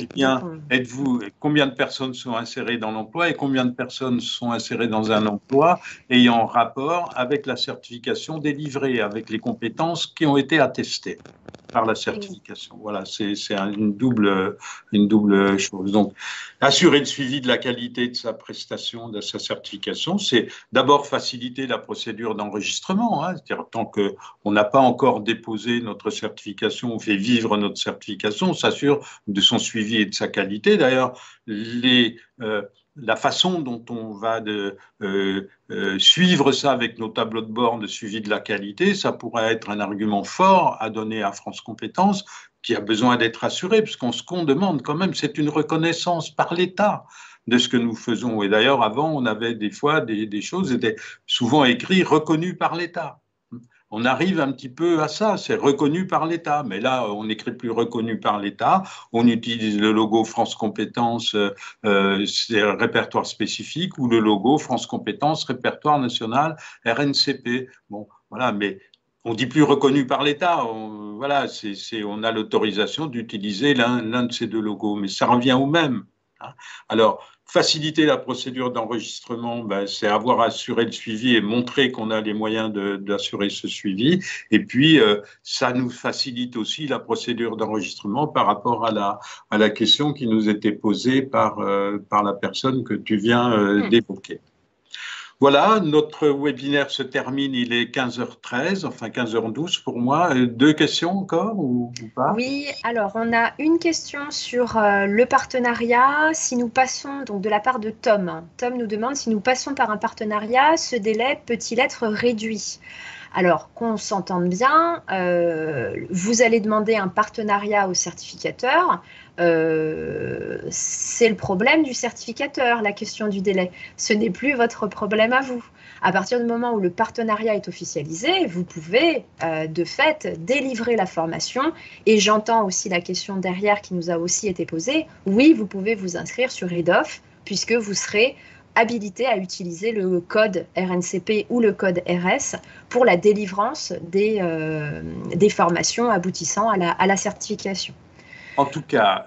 [SPEAKER 1] combien de personnes sont insérées dans l'emploi et combien de personnes sont insérées dans un emploi ayant rapport avec la certification délivrée, avec les compétences qui ont été attestées par la certification. Voilà, c'est une double chose. Donc, assurer le suivi de la qualité de sa prestation, de sa certification, c'est d'abord faciliter la procédure d'enregistrement. C'est-à-dire, tant qu'on n'a pas encore déposé notre certification ou fait vivre notre certification, on s'assure de son suivi et de sa qualité. D'ailleurs, la façon dont on va suivre ça avec nos tableaux de bord de suivi de la qualité, ça pourrait être un argument fort à donner à France Compétences qui a besoin d'être assuré, puisqu'on ce qu'on demande quand même, c'est une reconnaissance par l'État de ce que nous faisons. Et d'ailleurs, avant, on avait des fois des choses, étaient souvent écrits reconnus par l'État. On arrive un petit peu à ça, c'est reconnu par l'État. Mais là, on n'écrit plus reconnu par l'État. On utilise le logo France Compétences, c'est un répertoire spécifique, ou le logo France Compétences, répertoire national RNCP. Bon, voilà, mais on dit plus reconnu par l'État. Voilà, on a l'autorisation d'utiliser l'un de ces deux logos, mais ça revient au même. Alors, faciliter la procédure d'enregistrement, c'est avoir assuré le suivi et montrer qu'on a les moyens d'assurer ce suivi. Et puis, ça nous facilite aussi la procédure d'enregistrement par rapport à la question qui nous était posée par la personne que tu viens d'évoquer. Voilà, notre webinaire se termine, il est 15h13, enfin 15h12 pour moi. 2 questions encore ou pas?
[SPEAKER 2] Oui, alors on a une question sur le partenariat. Si nous passons, donc de la part de Tom, Tom nous demande si nous passons par un partenariat, ce délai peut-il être réduit? Alors, qu'on s'entende bien, vous allez demander un partenariat au certificateur. C'est le problème du certificateur, la question du délai. Ce n'est plus votre problème à vous. À partir du moment où le partenariat est officialisé, vous pouvez de fait délivrer la formation. Et j'entends aussi la question derrière qui nous a aussi été posée. Oui, vous pouvez vous inscrire sur EDOF puisque vous serez habilité à utiliser le code RNCP ou le code RS pour la délivrance des formations aboutissant à la certification.
[SPEAKER 1] En tout cas,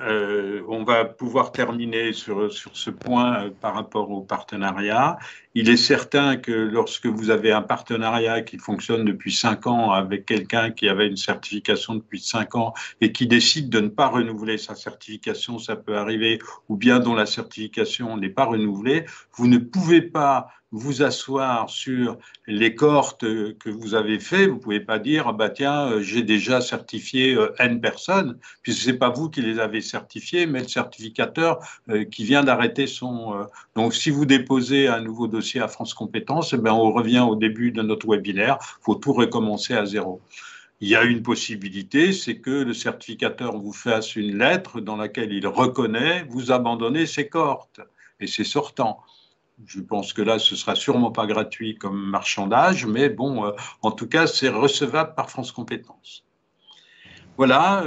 [SPEAKER 1] on va pouvoir terminer sur ce point par rapport au partenariat. Il est certain que lorsque vous avez un partenariat qui fonctionne depuis 5 ans avec quelqu'un qui avait une certification depuis 5 ans et qui décide de ne pas renouveler sa certification, ça peut arriver, ou bien dont la certification n'est pas renouvelée, vous ne pouvez pas vous asseoir sur les cohortes que vous avez fait. Vous ne pouvez pas dire tiens, j'ai déjà certifié N personnes, puisque ce n'est pas vous qui les avez certifiées, mais le certificateur qui vient d'arrêter son. Donc, si vous déposez un nouveau dossier dossier à France Compétences, eh bien, on revient au début de notre webinaire, il faut tout recommencer à zéro. Il y a une possibilité, c'est que le certificateur vous fasse une lettre dans laquelle il reconnaît, vous abandonnez ses cohortes et ses sortants. Je pense que là, ce sera sûrement pas gratuit comme marchandage, mais bon, en tout cas, c'est recevable par France Compétences. Voilà,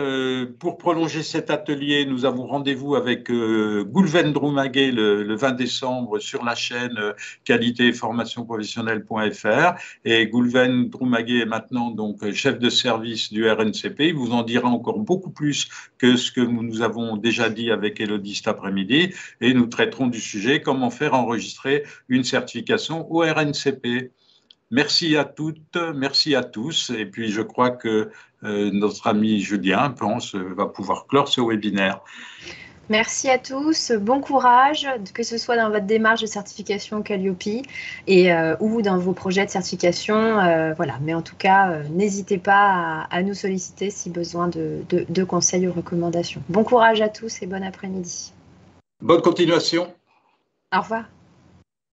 [SPEAKER 1] pour prolonger cet atelier, nous avons rendez-vous avec Goulven Droumaguet le 20 décembre sur la chaîne qualité et formation professionnelle.fr. Et Goulven Droumaguet est maintenant donc chef de service du RNCP. Il vous en dira encore beaucoup plus que ce que nous avons déjà dit avec Élodie cet après-midi. Et nous traiterons du sujet comment faire enregistrer une certification au RNCP. Merci à toutes, merci à tous. Et puis, je crois que notre ami Julien, pense, va pouvoir clore ce webinaire.
[SPEAKER 2] Merci à tous, bon courage, que ce soit dans votre démarche de certification Calliope ou dans vos projets de certification. Voilà. Mais en tout cas, n'hésitez pas à nous solliciter si besoin de conseils ou recommandations. Bon courage à tous et bon après-midi.
[SPEAKER 1] Bonne continuation.
[SPEAKER 2] Au revoir.